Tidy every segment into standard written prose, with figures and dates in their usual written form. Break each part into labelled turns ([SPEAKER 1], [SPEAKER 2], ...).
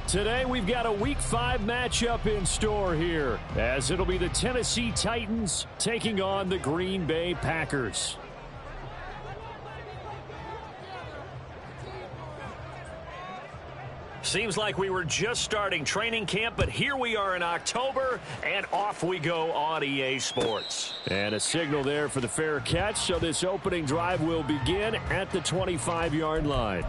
[SPEAKER 1] Today we've got a Week 5 matchup in store here, as it'll be the Tennessee Titans taking on the Green Bay Packers.
[SPEAKER 2] Seems like we were just starting training camp, but here we are in October, and off we go on EA Sports.
[SPEAKER 1] And a signal there for the fair catch, so this opening drive will begin at the 25-yard line.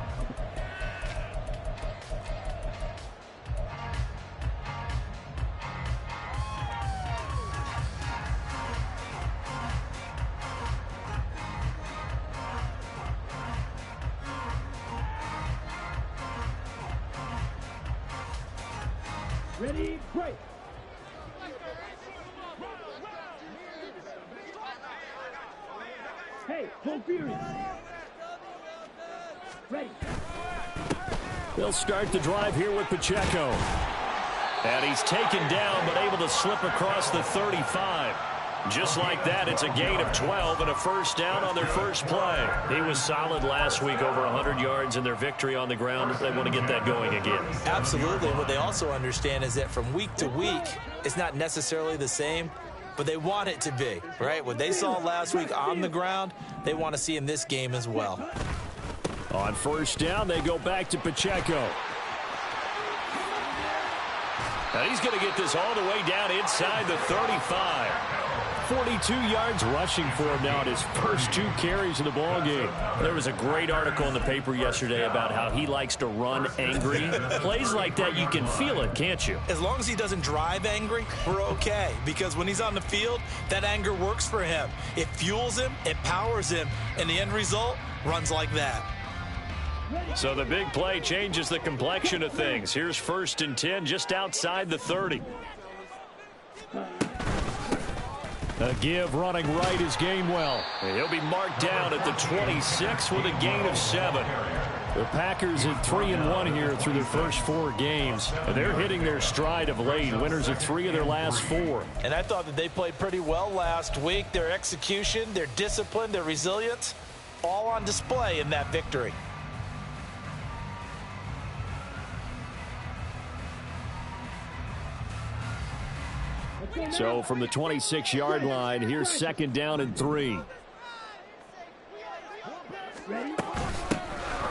[SPEAKER 3] Ready, break. Hey, go Fury. Ready.
[SPEAKER 1] They'll start the drive here with Pacheco.
[SPEAKER 2] And he's taken down, but able to slip across the 35. Just like that, it's a gain of 12 and a first down on their first play. He was solid last week, over 100 yards in their victory on the ground. They want to get that going again.
[SPEAKER 4] Absolutely. What they also understand is that from week to week, it's not necessarily the same, but they want it to be, right? What they saw last week on the ground, they want to see in this game as well.
[SPEAKER 1] On first down, they go back to Pacheco.
[SPEAKER 2] Now he's going to get this all the way down inside the 35.
[SPEAKER 1] 42 yards rushing for him now in his first 2 carries of the ball game.
[SPEAKER 2] There was a great article in the paper yesterday about how he likes to run angry. Plays like that, you can feel it, can't you?
[SPEAKER 4] As long as he doesn't drive angry, we're okay. Because when he's on the field, that anger works for him. It fuels him, it powers him, and the end result runs like that.
[SPEAKER 2] So the big play changes the complexion of things. Here's 1st and 10 just outside the 30.
[SPEAKER 1] A give running right is Gainwell.
[SPEAKER 2] He'll be marked down at the 26 with a gain of 7.
[SPEAKER 1] The Packers at 3-1 here through their first 4 games. They're hitting their stride of late. Winners of 3 of their last 4.
[SPEAKER 4] And I thought that they played pretty well last week. Their execution, their discipline, their resilience, all on display in that victory.
[SPEAKER 1] So from the 26-yard line, here's 2nd down and 3.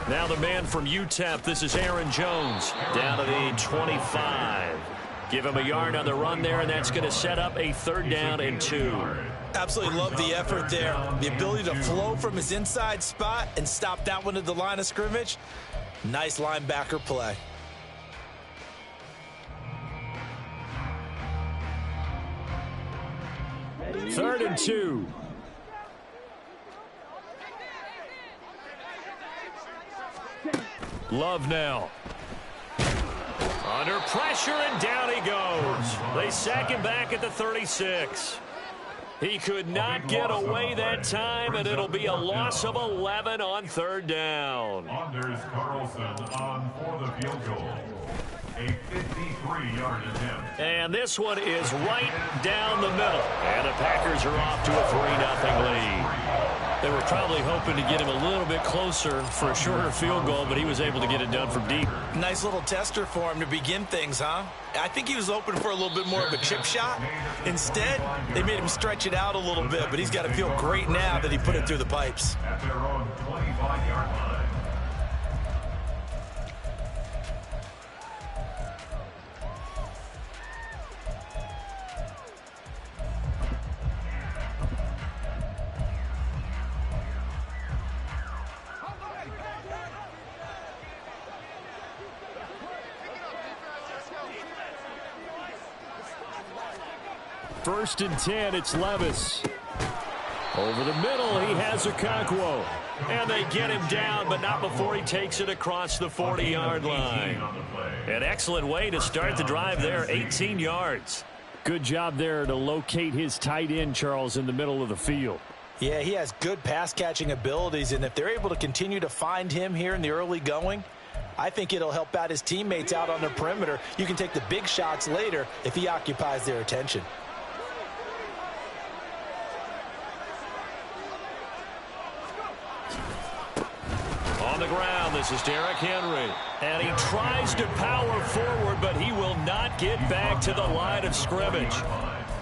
[SPEAKER 2] Now the man from UTEP, this is Aaron Jones, down to the 25. Give him a yard on the run there, and that's going to set up a 3rd down and 2.
[SPEAKER 4] Absolutely love the effort there. The ability to flow from his inside spot and stop that one at the line of scrimmage. Nice linebacker play.
[SPEAKER 1] 3rd and 2.
[SPEAKER 2] Love now. Under pressure, and down he goes. They sack him back at the 36. He could not get away that time, and it'll be a loss of 11 on 3rd down.
[SPEAKER 5] Anders Carlson on for the field goal. A 53-yard attempt.
[SPEAKER 2] And this one is right down the middle. And the Packers are off to a 3-0 lead.
[SPEAKER 1] They were probably hoping to get him a little bit closer for a shorter field goal, but he was able to get it done from deep.
[SPEAKER 4] Nice little tester for him to begin things, huh? I think he was open for a little bit more of a chip shot. Instead, they made him stretch it out a little bit, but he's got to feel great now that he put it through the pipes.
[SPEAKER 5] At their own 25-yard line.
[SPEAKER 1] First and 10, it's Levis. Over the middle, he has Okonkwo.
[SPEAKER 2] And they get him down, but not before he takes it across the 40-yard line. An excellent way to start the drive there, 18 yards.
[SPEAKER 1] Good job there to locate his tight end, Charles, in the middle of the field.
[SPEAKER 4] Yeah, he has good pass-catching abilities, and if they're able to continue to find him here in the early going, I think it'll help out his teammates out on the perimeter. You can take the big shots later if he occupies their attention.
[SPEAKER 2] On the ground, the This is Derrick Henry. And he tries to power forward, but he will not get back to the line of scrimmage.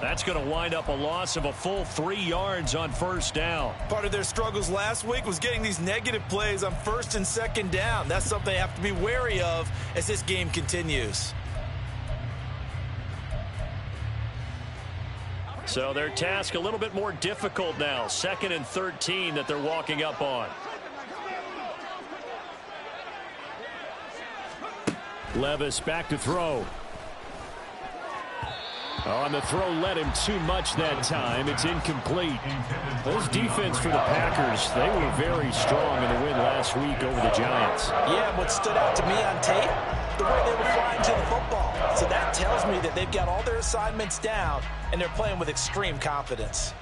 [SPEAKER 2] That's going to wind up a loss of a full 3 yards on first down.
[SPEAKER 4] Part of their struggles last week was getting these negative plays on first and second down. That's something they have to be wary of as this game continues.
[SPEAKER 2] So their task a little bit more difficult now. 2nd and 13 that they're walking up on.
[SPEAKER 1] Levis back to throw. On the throw led him too much that time. It's incomplete. This defense for the Packers, they were very strong in the win last week over the Giants.
[SPEAKER 4] Yeah, what stood out to me on tape, the way they were flying to the football. So that tells me that they've got all their assignments down, and they're playing with extreme confidence.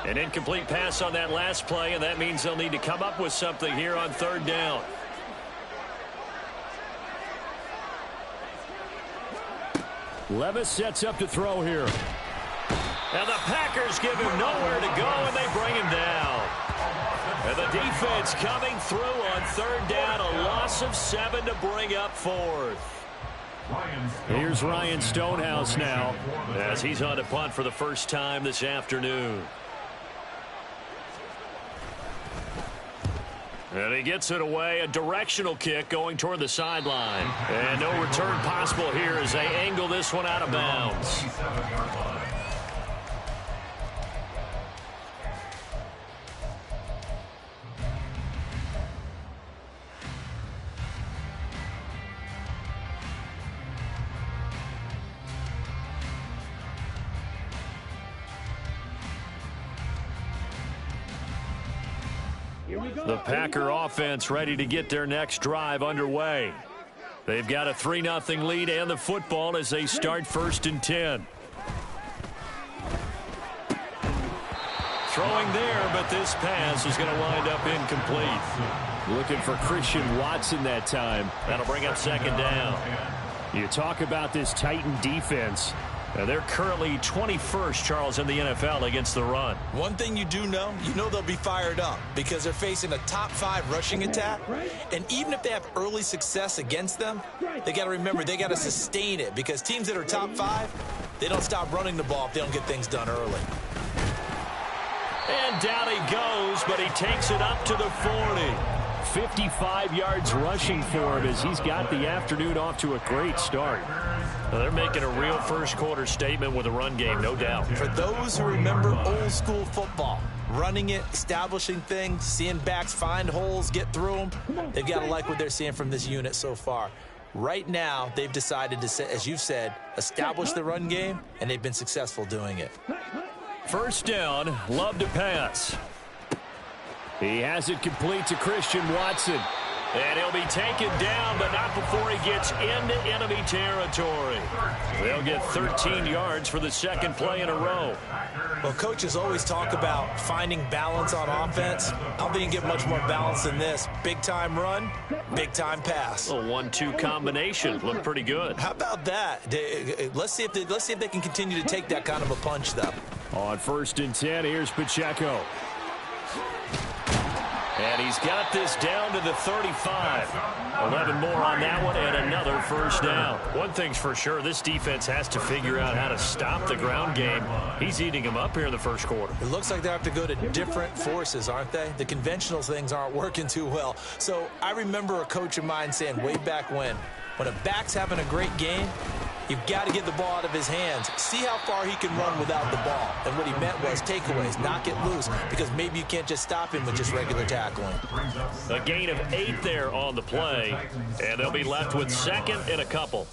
[SPEAKER 2] An incomplete pass on that last play, and that means they'll need to come up with something here on 3rd down.
[SPEAKER 1] Levis sets up to throw here.
[SPEAKER 2] And the Packers give him nowhere to go, and they bring him down. And the defense coming through on 3rd down, a loss of 7 to bring up 4th.
[SPEAKER 1] Here's Ryan Stonehouse now,
[SPEAKER 2] as he's on to punt for the first time this afternoon. And he gets it away, a directional kick going toward the sideline. And no return possible here as they angle this one out of bounds. The Packer offense ready to get their next drive underway. They've got a 3-0 lead and the football as they start 1st and 10. Throwing there, but this pass is going to wind up incomplete.
[SPEAKER 1] Looking for Christian Watson that time.
[SPEAKER 2] That'll bring up 2nd down.
[SPEAKER 1] You talk about this Titan defense.
[SPEAKER 2] They're currently 21st, Charles, in the NFL against the run.
[SPEAKER 4] One thing you know they'll be fired up because they're facing a top 5 rushing attack. And even if they have early success against them, they got to remember they got to sustain it because teams that are top 5, they don't stop running the ball if they don't get things done early.
[SPEAKER 2] And down he goes, but he takes it up to the 40.
[SPEAKER 1] 55 yards rushing for him as he's got the afternoon off to a great start.
[SPEAKER 2] Well, they're making a real first-quarter statement with a run game, no doubt.
[SPEAKER 4] For those who remember old-school football, running it, establishing things, seeing backs find holes, get through them, they've got to like what they're seeing from this unit so far. Right now, they've decided to, as you've said, establish the run game, and they've been successful doing it.
[SPEAKER 2] 1st down, Love to pass.
[SPEAKER 1] He has it complete to Christian Watson.
[SPEAKER 2] And he'll be taken down, but not before he gets into enemy territory. They'll get 13 yards for the 2nd play in a row.
[SPEAKER 4] Well, coaches always talk about finding balance on offense. I don't think you can get much more balance than this. Big-time run, big-time pass.
[SPEAKER 2] A 1-2 combination. Looked pretty good.
[SPEAKER 4] How about that? Let's see if they can continue to take that kind of a punch, though.
[SPEAKER 1] On 1st and 10, here's Pacheco.
[SPEAKER 2] And he's got this down to the 35. 11 more on that one and another 1st down. One thing's for sure, this defense has to figure out how to stop the ground game. He's eating them up here in the 1st quarter.
[SPEAKER 4] It looks like they have to go to different forces, aren't they? The conventional things aren't working too well. So I remember a coach of mine saying way back when a back's having a great game, you've got to get the ball out of his hands. See how far he can run without the ball. And what he meant was takeaways, knock it loose, because maybe you can't just stop him with just regular tackling.
[SPEAKER 2] A gain of 8 there on the play, and they'll be left with 2nd and a couple.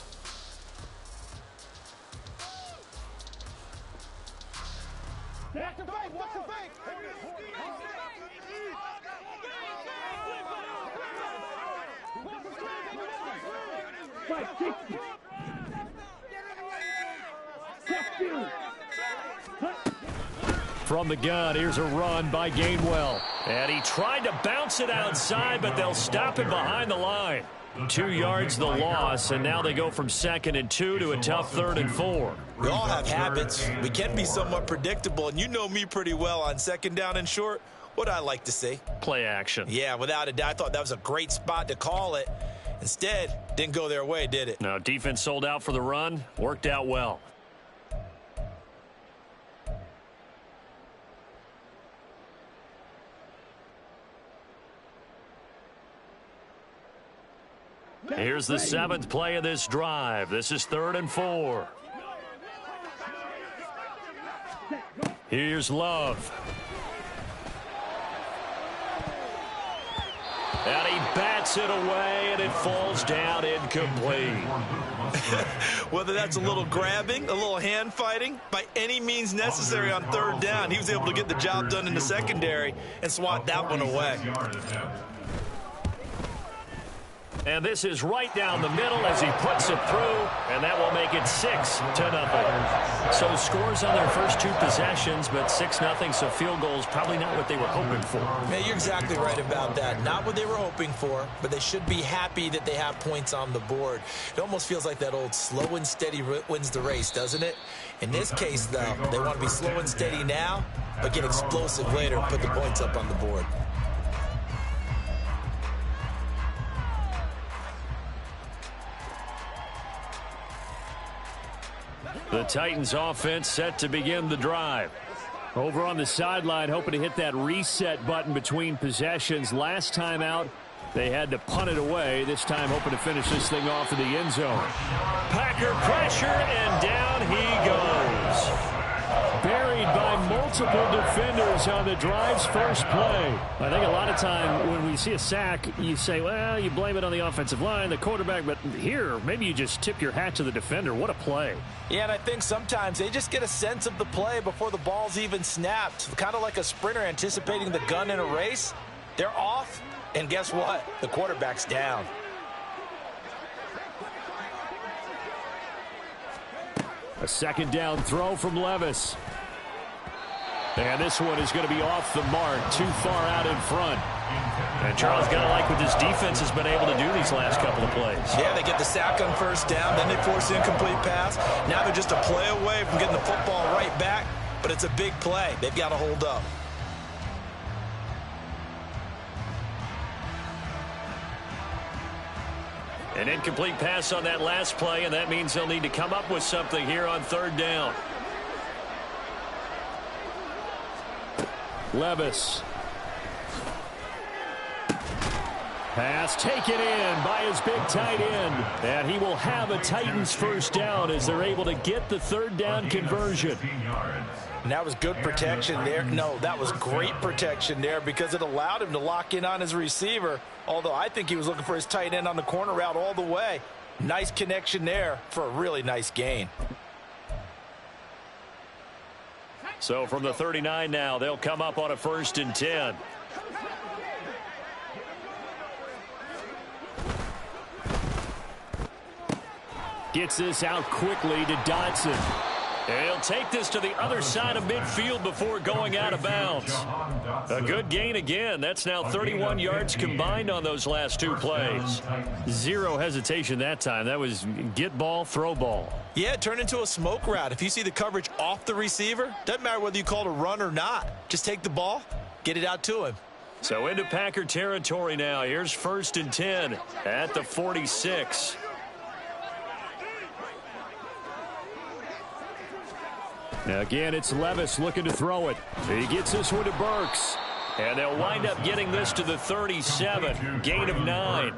[SPEAKER 1] From the gun, here's a run by Gainwell.
[SPEAKER 2] And he tried to bounce it outside, but they'll stop him behind the line. 2 yards the loss, and now they go from 2nd and 2 to a tough 3rd and 4.
[SPEAKER 4] We all have habits. We can be somewhat predictable, and you know me pretty well on 2nd down and short. What I like to see.
[SPEAKER 2] Play action.
[SPEAKER 4] Yeah, without a doubt. I thought that was a great spot to call it. Instead, didn't go their way, did it?
[SPEAKER 2] No, defense sold out for the run. Worked out well. Here's the 7th play of this drive. This is 3rd and 4. Here's Love. And he bats it away, and it falls down incomplete.
[SPEAKER 4] Whether that's a little grabbing, a little hand fighting, by any means necessary on 3rd down, he was able to get the job done in the secondary and swat that one away.
[SPEAKER 2] And this is right down the middle as he puts it through, and that will make it 6-0. So scores on their first 2 possessions, but 6-0, so field goals probably not what they were hoping for.
[SPEAKER 4] Man, you're exactly right about that. Not what they were hoping for, but they should be happy that they have points on the board. It almost feels like that old slow and steady wins the race, doesn't it? In this case, though, they want to be slow and steady now, but get explosive later and put the points up on the board.
[SPEAKER 2] The Titans offense set to begin the drive.
[SPEAKER 1] Over on the sideline, hoping to hit that reset button between possessions. Last time out, they had to punt it away. This time hoping to finish this thing off in the end zone.
[SPEAKER 2] Packer pressure, and down he goes.
[SPEAKER 1] Buried by multiple defenders on the drive's first play. I think a lot of time when we see a sack, you say, well, you blame it on the offensive line, the quarterback, but here, maybe you just tip your hat to the defender. What a play.
[SPEAKER 4] Yeah, and I think sometimes they just get a sense of the play before the ball's even snapped. Kind of like a sprinter anticipating the gun in a race. They're off, and guess what? The quarterback's down.
[SPEAKER 1] A 2nd down throw from Levis. And this one is going to be off the mark, too far out in front.
[SPEAKER 2] And Charles, got to like what this defense has been able to do these last couple of plays.
[SPEAKER 4] Yeah, they get the sack on 1st down, then they force the incomplete pass. Now they're just a play away from getting the football right back, but it's a big play. They've got to hold up.
[SPEAKER 2] An incomplete pass on that last play, and that means they'll need to come up with something here on 3rd down.
[SPEAKER 1] Levis. Pass taken in by his big tight end. And he will have a Titans 1st down as they're able to get the 3rd down conversion.
[SPEAKER 4] And that was good protection there. No, that was great protection there because it allowed him to lock in on his receiver. Although I think he was looking for his tight end on the corner route all the way. Nice connection there for a really nice gain.
[SPEAKER 2] So from the 39 now, they'll come up on a 1st and 10.
[SPEAKER 1] Gets this out quickly to Dodson.
[SPEAKER 2] And he'll take this to the other side of midfield before going out of bounds. A good gain again. That's now 31 yards combined on those last 2 plays.
[SPEAKER 1] Zero hesitation that time. That was get ball, throw ball.
[SPEAKER 4] Yeah, it turned into a smoke route. If you see the coverage off the receiver, doesn't matter whether you call it a run or not. Just take the ball, get it out to him.
[SPEAKER 2] So into Packer territory now. Here's 1st and 10 at the 46.
[SPEAKER 1] Now again, it's Levis looking to throw it. He gets this one to Burks.
[SPEAKER 2] And they'll wind up getting this to the 37. Gain of 9.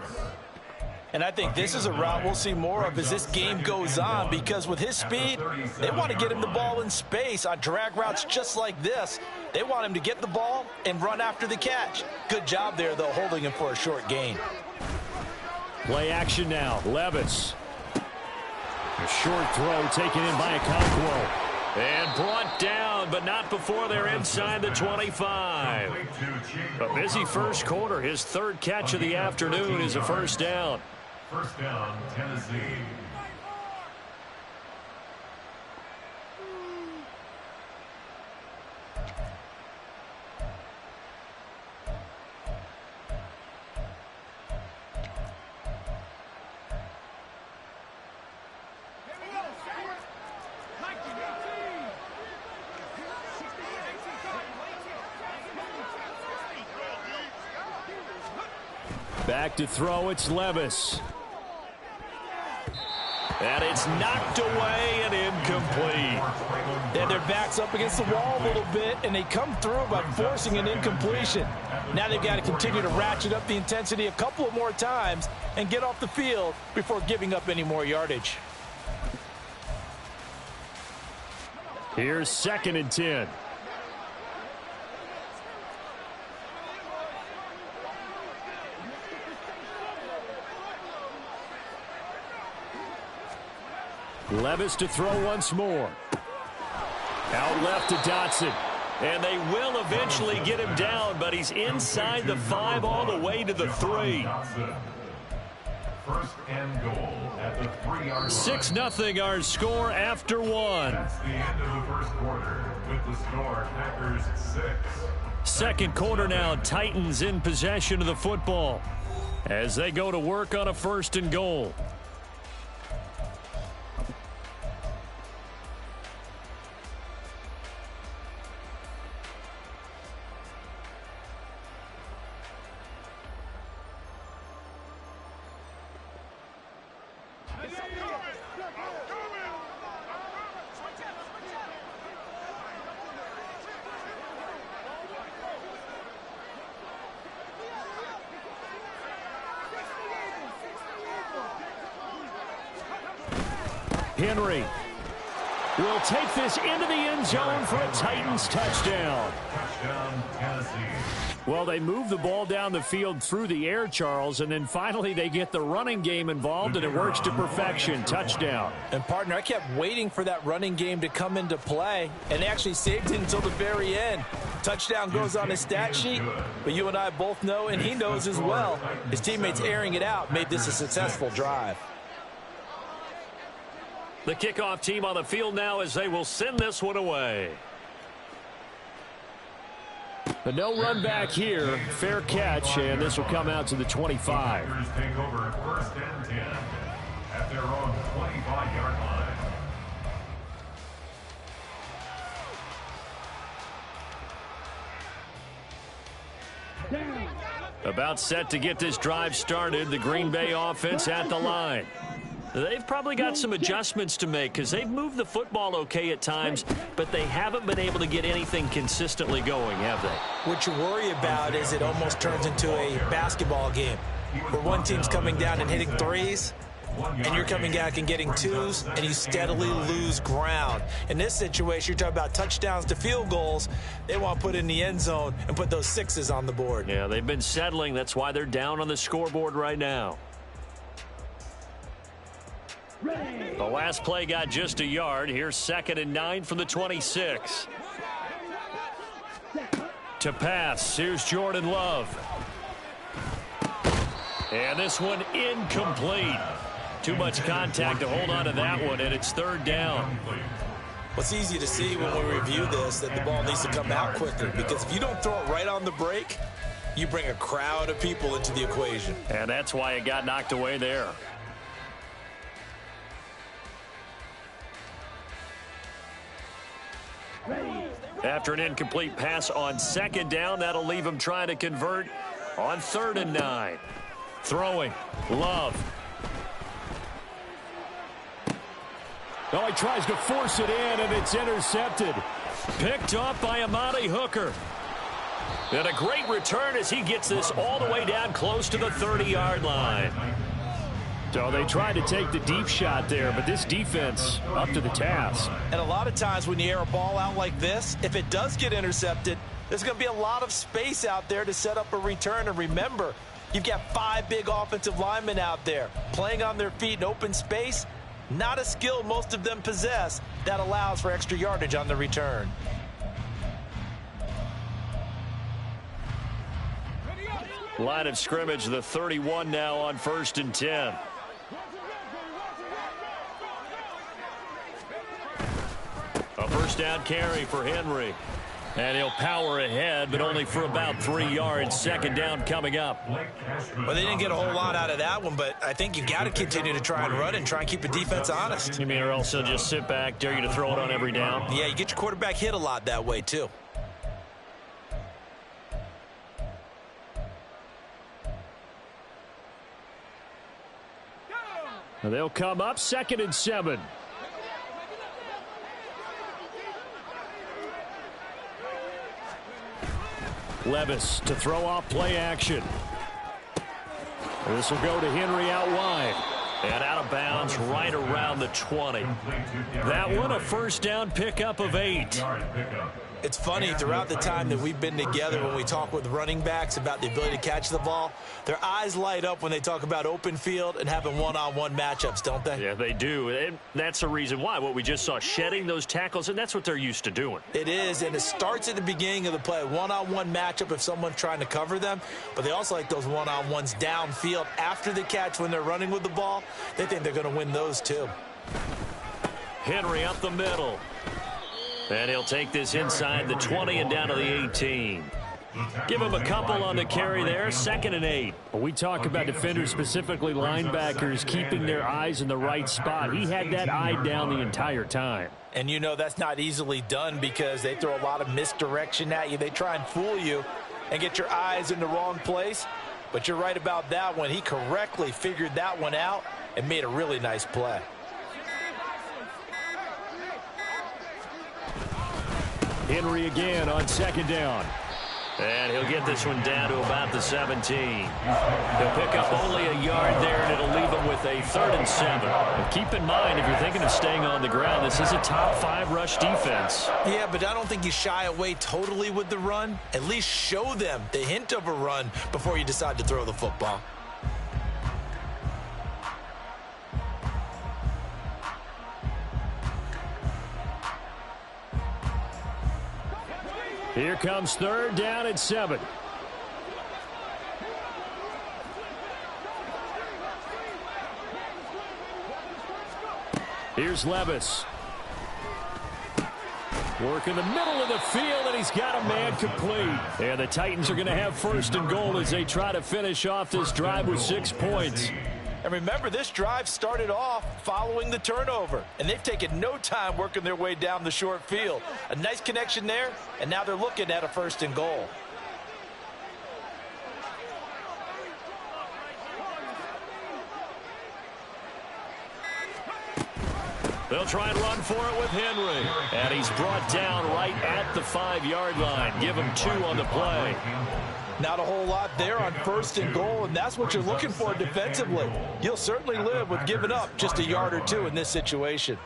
[SPEAKER 4] And I think this is a route we'll see more of as this game goes on because with his speed, they want to get him the ball in space on drag routes just like this. They want him to get the ball and run after the catch. Good job there, though, holding him for a short gain.
[SPEAKER 1] Play action now. Levis. A short throw taken in by Okonkwo.
[SPEAKER 2] And brought down, but not before they're inside the 25. A busy first quarter. His 3rd catch of the afternoon is a 1st down.
[SPEAKER 5] 1st down, Tennessee.
[SPEAKER 1] Back to throw, it's Levis.
[SPEAKER 2] And it's knocked away and incomplete.
[SPEAKER 4] And their back's up against the wall a little bit, and they come through by forcing an incompletion. Now they've got to continue to ratchet up the intensity a couple of more times and get off the field before giving up any more yardage.
[SPEAKER 1] Here's 2nd and 10. Levis to throw once more. Out left to Dotson.
[SPEAKER 2] And they will eventually get him down, but he's inside the 5 all the way to the 3.
[SPEAKER 5] First and goal at the 3-yard line.
[SPEAKER 1] 6-0 our score after 1.
[SPEAKER 5] That's the end of the first quarter with the score Packers 6.
[SPEAKER 1] Second quarter now, Titans in possession of the football as they go to work on a 1st and goal. Henry will take this into the end zone for a Titans touchdown.
[SPEAKER 5] Touchdown, Tennessee.
[SPEAKER 1] Well, they move the ball down the field through the air, Charles, and then finally they get the running game involved, and it works to perfection. Touchdown.
[SPEAKER 4] And, partner, I kept waiting for that running game to come into play, and they actually saved it until the very end. Touchdown goes on his stat sheet, but you and I both know, and he knows as well, his teammates airing it out made this a successful drive.
[SPEAKER 2] The kickoff team on the field now as they will send this one away.
[SPEAKER 1] But no run back here. Fair catch, and this will come out to the 25.
[SPEAKER 5] Packers take over 1st and 10 at their own 25-yard line.
[SPEAKER 1] About set to get this drive started. The Green Bay offense at the line.
[SPEAKER 2] They've probably got some adjustments to make because they've moved the football okay at times, but they haven't been able to get anything consistently going, have they?
[SPEAKER 4] What you worry about is it almost turns into a basketball game where one team's coming down and hitting threes, and you're coming back and getting twos, and you steadily lose ground. In this situation, you're talking about touchdowns to field goals. They want to put in the end zone and put those sixes on the board.
[SPEAKER 2] Yeah, they've been settling. That's why they're down on the scoreboard right now. The last play got just a yard. Here's 2nd and 9 from the 26.
[SPEAKER 1] To pass, here's Jordan Love.
[SPEAKER 2] And this one incomplete. Too much contact to hold on to that one, and it's 3rd down.
[SPEAKER 4] What's easy to see when we review this, that the ball needs to come out quicker, because if you don't throw it right on the break, you bring a crowd of people into the equation.
[SPEAKER 2] And that's why it got knocked away there. After an incomplete pass on 2nd down, that'll leave him trying to convert on 3rd and 9. Throwing, Love.
[SPEAKER 1] Oh, he tries to force it in, and it's intercepted.
[SPEAKER 2] Picked off by Amani Hooker. And a great return as he gets this all the way down close to the 30-yard line.
[SPEAKER 1] So they tried to take the deep shot there, but this defense up to the task.
[SPEAKER 4] And a lot of times when you air a ball out like this, if it does get intercepted, there's going to be a lot of space out there to set up a return. And remember, you've got 5 big offensive linemen out there playing on their feet in open space. Not a skill most of them possess that allows for extra yardage on the return.
[SPEAKER 2] Line of scrimmage, the 31 now on 1st and 10. A 1st down carry for Henry. And he'll power ahead, but only for about 3 yards. 2nd down coming up.
[SPEAKER 4] Well, they didn't get a whole lot out of that one, but I think you got to continue to try and run and try and keep the defense honest.
[SPEAKER 2] You mean, or else he'll just sit back, dare you to throw it on every down?
[SPEAKER 4] Yeah, you get your quarterback hit a lot that way, too.
[SPEAKER 1] They'll come up 2nd and 7. Levis to throw off play action. This will go to Henry out wide.
[SPEAKER 2] And out of bounds right around the 20. That one a first down pickup of 8.
[SPEAKER 4] It's funny, throughout the time that we've been together, when we talk with running backs about the ability to catch the ball, their eyes light up when they talk about open field and having one-on-one matchups, don't they?
[SPEAKER 2] Yeah, they do. And that's the reason why. What we just saw, shedding those tackles, and that's what they're used to doing.
[SPEAKER 4] It is, and it starts at the beginning of the play. One-on-one matchup if someone's trying to cover them, but they also like those one-on-ones downfield after the catch when they're running with the ball. They think they're going to win those too.
[SPEAKER 2] Henry up the middle. And he'll take this inside the 20 and down to the 18. Give him a couple on the carry there. 2nd and 8.
[SPEAKER 1] Well, we talk about defenders, specifically linebackers, keeping their eyes in the right spot. He had that eye down the entire time.
[SPEAKER 4] And you know that's not easily done because they throw a lot of misdirection at you. They try and fool you and get your eyes in the wrong place. But you're right about that one. He correctly figured that one out and made a really nice play.
[SPEAKER 1] Henry again on 2nd down.
[SPEAKER 2] And he'll get this one down to about the 17. He'll pick up only a yard there, and it'll leave him with a 3rd and 7.
[SPEAKER 1] And keep in mind, if you're thinking of staying on the ground, this is a top 5 rush defense.
[SPEAKER 4] Yeah, but I don't think you shy away totally with the run. At least show them the hint of a run before you decide to throw the football.
[SPEAKER 1] Here comes 3rd down and 7. Here's Levis. Work in the middle of the field, and he's got a man complete. And the Titans are going to have 1st and goal as they try to finish off this drive with 6 points.
[SPEAKER 4] And remember, this drive started off following the turnover, and they've taken no time working their way down the short field. A nice connection there, and now they're looking at a 1st and goal.
[SPEAKER 2] They'll try and run for it with Henry. And he's brought down right at the 5-yard line. Give him 2 on the play.
[SPEAKER 4] Not a whole lot there on 1st and goal, and that's what you're looking for defensively. You'll certainly live with giving up just a yard or 2 in this situation.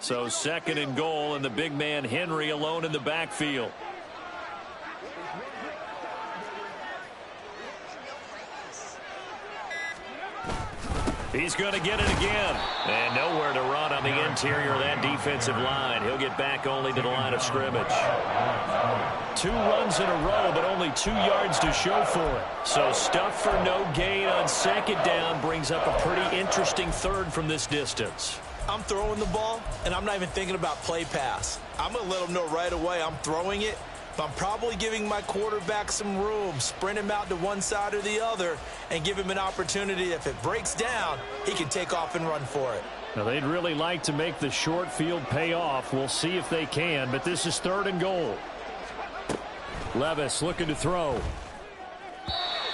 [SPEAKER 2] So 2nd and goal, and the big man Henry alone in the backfield. He's going to get it again. And nowhere to run on the interior of that defensive line. He'll get back only to the line of scrimmage. 2 runs in a row, but only 2 yards to show for it. So stuff for no gain on 2nd down brings up a pretty interesting 3rd from this distance.
[SPEAKER 4] I'm throwing the ball, and I'm not even thinking about play pass. I'm going to let them know right away I'm throwing it, but I'm probably giving my quarterback some room, sprint him out to one side or the other, and give him an opportunity. If it breaks down, he can take off and run for it.
[SPEAKER 1] Now, they'd really like to make the short field pay off. We'll see if they can, but this is 3rd and goal. Levis looking to throw.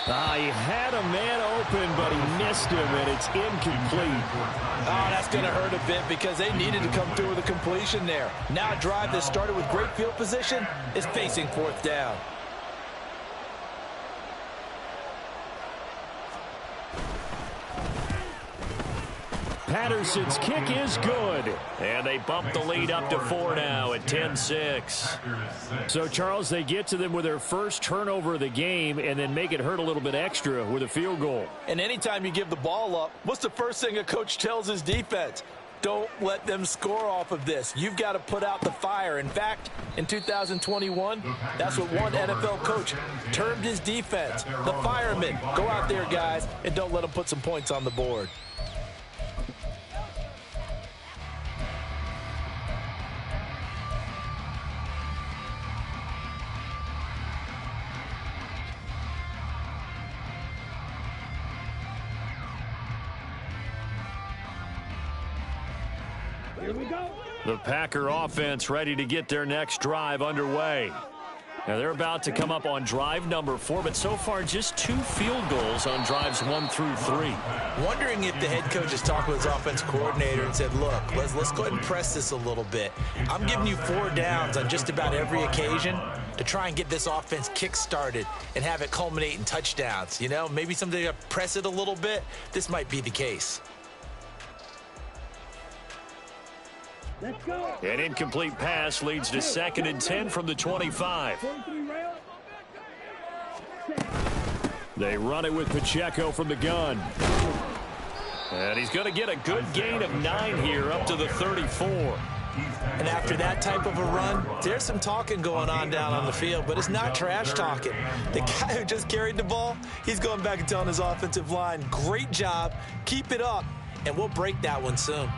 [SPEAKER 1] He had a man open, but he missed him, and it's incomplete.
[SPEAKER 4] That's going to hurt a bit because they needed to come through with a completion there. Now a drive that started with great field position is facing 4th down.
[SPEAKER 1] Patterson's kick is good.
[SPEAKER 2] And they bump the lead up to 4 now at 10-6.
[SPEAKER 1] So, Charles, they get to them with their first turnover of the game and then make it hurt a little bit extra with a field goal.
[SPEAKER 4] And anytime you give the ball up, what's the first thing a coach tells his defense? Don't let them score off of this. You've got to put out the fire. In fact, in 2021, that's what one NFL coach termed his defense. The firemen. Go out there, guys, and don't let them put some points on the board.
[SPEAKER 3] Here we go.
[SPEAKER 2] The Packer offense ready to get their next drive underway. Now they're about to come up on drive number 4, but so far just 2 field goals on drives 1 through 3.
[SPEAKER 4] Wondering if the head coach is talking with his offense coordinator and said, look, let's go ahead and press this a little bit. I'm giving you 4 downs on just about every occasion to try and get this offense kick-started and have it culminate in touchdowns. You know, maybe someday to press it a little bit. This might be the case.
[SPEAKER 3] Let's go.
[SPEAKER 2] An incomplete pass leads to 2nd and 10 from the 25.
[SPEAKER 3] 43 rail.
[SPEAKER 1] They run it with Pacheco from the gun.
[SPEAKER 2] And he's going to get a good gain of 9 here up to the 34.
[SPEAKER 4] And after that type of a run, there's some talking going on down on the field, but it's not trash talking. The guy who just carried the ball, he's going back and telling his offensive line, great job, keep it up, and we'll break that one soon.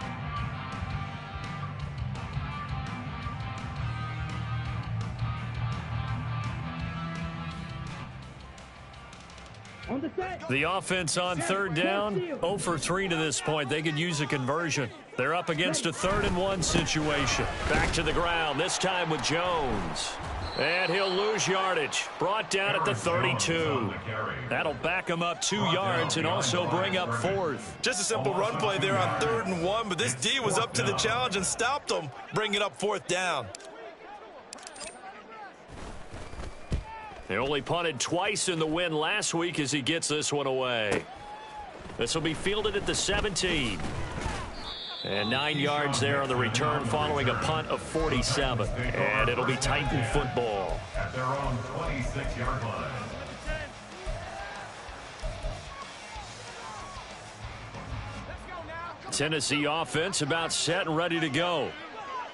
[SPEAKER 3] On the set.
[SPEAKER 2] The offense on 3rd down, 0 for 3 to this point. They could use a conversion. They're up against a 3rd and 1 situation. Back to the ground, this time with Jones. And he'll lose yardage. Brought down at the 32. That'll back him up 2 yards and also bring up 4th.
[SPEAKER 4] Just a simple run play there on 3rd and 1, but this D was up to the challenge and stopped him, bringing up 4th down.
[SPEAKER 2] They only punted twice in the win last week as he gets this one away. This will be fielded at the 17. And 9 yards there on the return following a punt of 47. And it'll be Titan football.
[SPEAKER 5] At their own 26-yard line.
[SPEAKER 2] Tennessee offense about set and ready to go.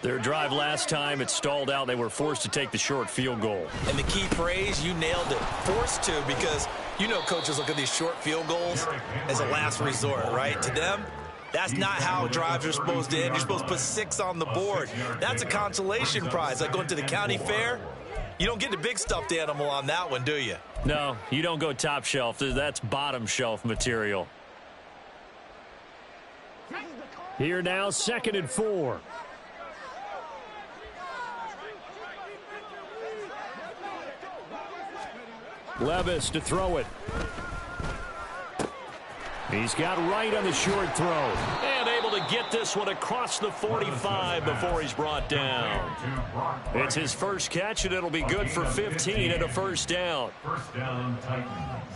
[SPEAKER 2] Their drive last time, it stalled out. They were forced to take the short field goal.
[SPEAKER 4] And the key phrase, you nailed it, forced to, because you know coaches look at these short field goals as a last resort, right? To them, that's not how drives are supposed to end. You're supposed to put 6 on the board. That's a consolation prize. Like going to the county fair, you don't get the big stuffed animal on that one, do you?
[SPEAKER 2] No, you don't go top shelf. That's bottom shelf material.
[SPEAKER 1] Here now, 2nd and 4. Levis to throw it. He's got Wright on the short throw.
[SPEAKER 2] And able to get this one across the 45 before he's brought down. It's his first catch, and it'll be good for 15 and a 1st down.
[SPEAKER 5] 1st down, Titans.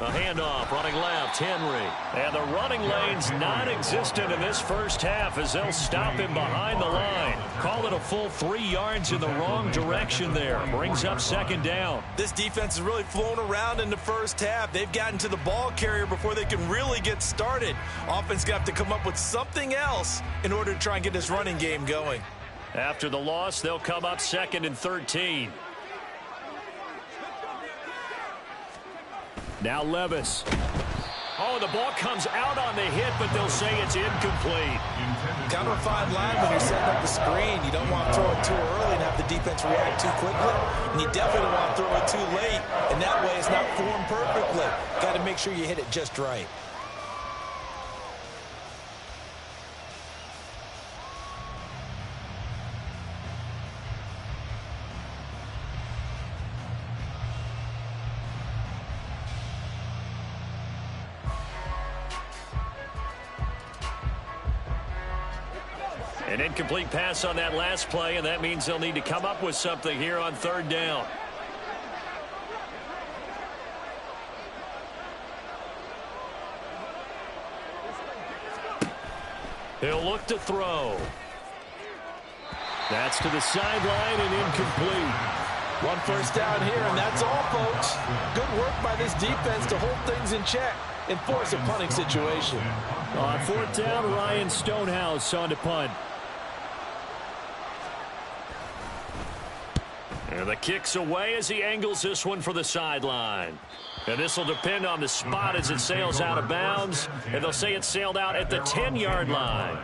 [SPEAKER 2] A handoff, running left, Henry. And the running lane's non-existent in this first half as they'll stop him behind the line. Call it a full 3 yards in the wrong direction there. Brings up 2nd down.
[SPEAKER 4] This defense has really flown around in the first half. They've gotten to the ball carrier before they can really get started. Offense got to come up with something else in order to try and get this running game going.
[SPEAKER 2] After the loss, they'll come up 2nd and 13.
[SPEAKER 1] Now Levis.
[SPEAKER 2] Oh, the ball comes out on the hit, but they'll say it's incomplete.
[SPEAKER 4] Kind of a fine line when you're setting up the screen. You don't want to throw it too early and have the defense react too quickly. And you definitely don't want to throw it too late. And that way it's not formed perfectly. Got to make sure you hit it just right.
[SPEAKER 2] An incomplete pass on that last play, and that means they'll need to come up with something here on 3rd down. He'll look to throw.
[SPEAKER 1] That's to the sideline and incomplete.
[SPEAKER 4] 1 first down here, and that's all, folks. Good work by this defense to hold things in check and force a punting situation.
[SPEAKER 1] On 4th down, Ryan Stonehouse on to punt.
[SPEAKER 2] And the kick's away as he angles this one for the sideline. And this will depend on the spot as it sails out of bounds. And they'll say it sailed out at the 10-yard line.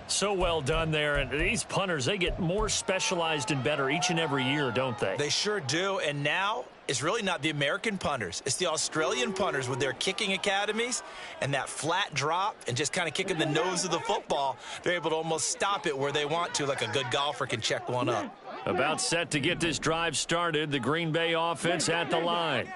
[SPEAKER 2] So well done there. And these punters, they get more specialized and better each and every year, don't they?
[SPEAKER 4] They sure do. And now it's really not the American punters. It's the Australian punters with their kicking academies and that flat drop and just kind of kicking the nose of the football. They're able to almost stop it where they want to, like a good golfer can check one up.
[SPEAKER 2] About set to get this drive started, the Green Bay offense at the line.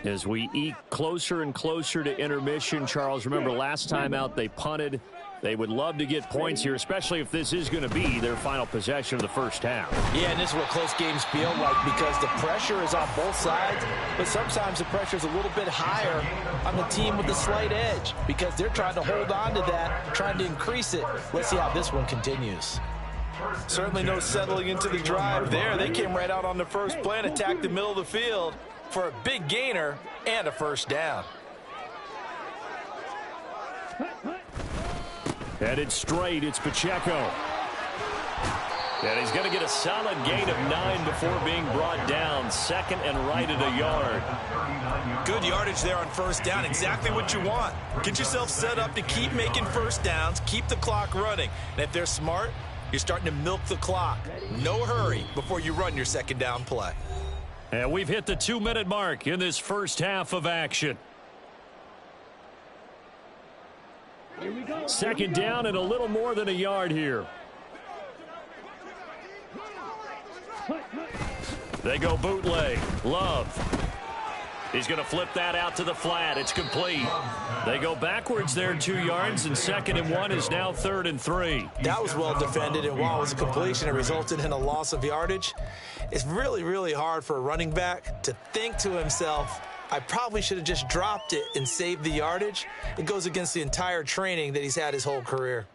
[SPEAKER 2] As we eke closer and closer to intermission, Charles, remember last time out they punted. They would love to get points here, especially if this is going to be their final possession of the first half.
[SPEAKER 4] Yeah, and this is what close games feel like because the pressure is on both sides, but sometimes the pressure is a little bit higher on the team with the slight edge because they're trying to hold on to that, trying to increase it. Let's see how this one continues. Certainly no settling into the drive there. They came right out on the first play and attacked the middle of the field for a big gainer and a first down.
[SPEAKER 2] Headed straight, it's Pacheco. And he's going to get a solid gain of 9 before being brought down. Second and right at a yard.
[SPEAKER 4] Good yardage there on first down. Exactly what you want. Get yourself set up to keep making first downs, keep the clock running. And if they're smart, you're starting to milk the clock. No hurry before you run your second down play.
[SPEAKER 2] And we've hit the 2-minute mark in this first half of action. Second down and a little more than a yard here. They go bootleg. Love. He's going to flip that out to the flat. It's complete. They go backwards there 2 yards, and 2nd and 1 is now 3rd and 3.
[SPEAKER 4] That was well defended, and while it was a completion, it resulted in a loss of yardage. It's really, really hard for a running back to think to himself, I probably should have just dropped it and saved the yardage. It goes against the entire training that he's had his whole career.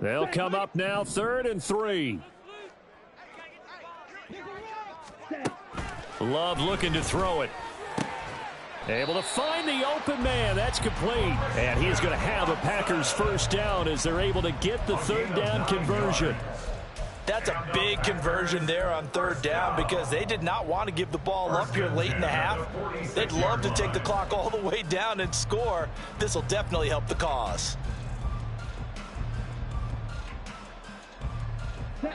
[SPEAKER 2] They'll come up now 3rd and 3. Love looking to throw it. Able to find the open man. That's complete. And he is going to have a Packers first down as they're able to get the 3rd down conversion.
[SPEAKER 4] That's a big conversion there on 3rd down because they did not want to give the ball up here late in the half. They'd love to take the clock all the way down and score. This will definitely help the cause.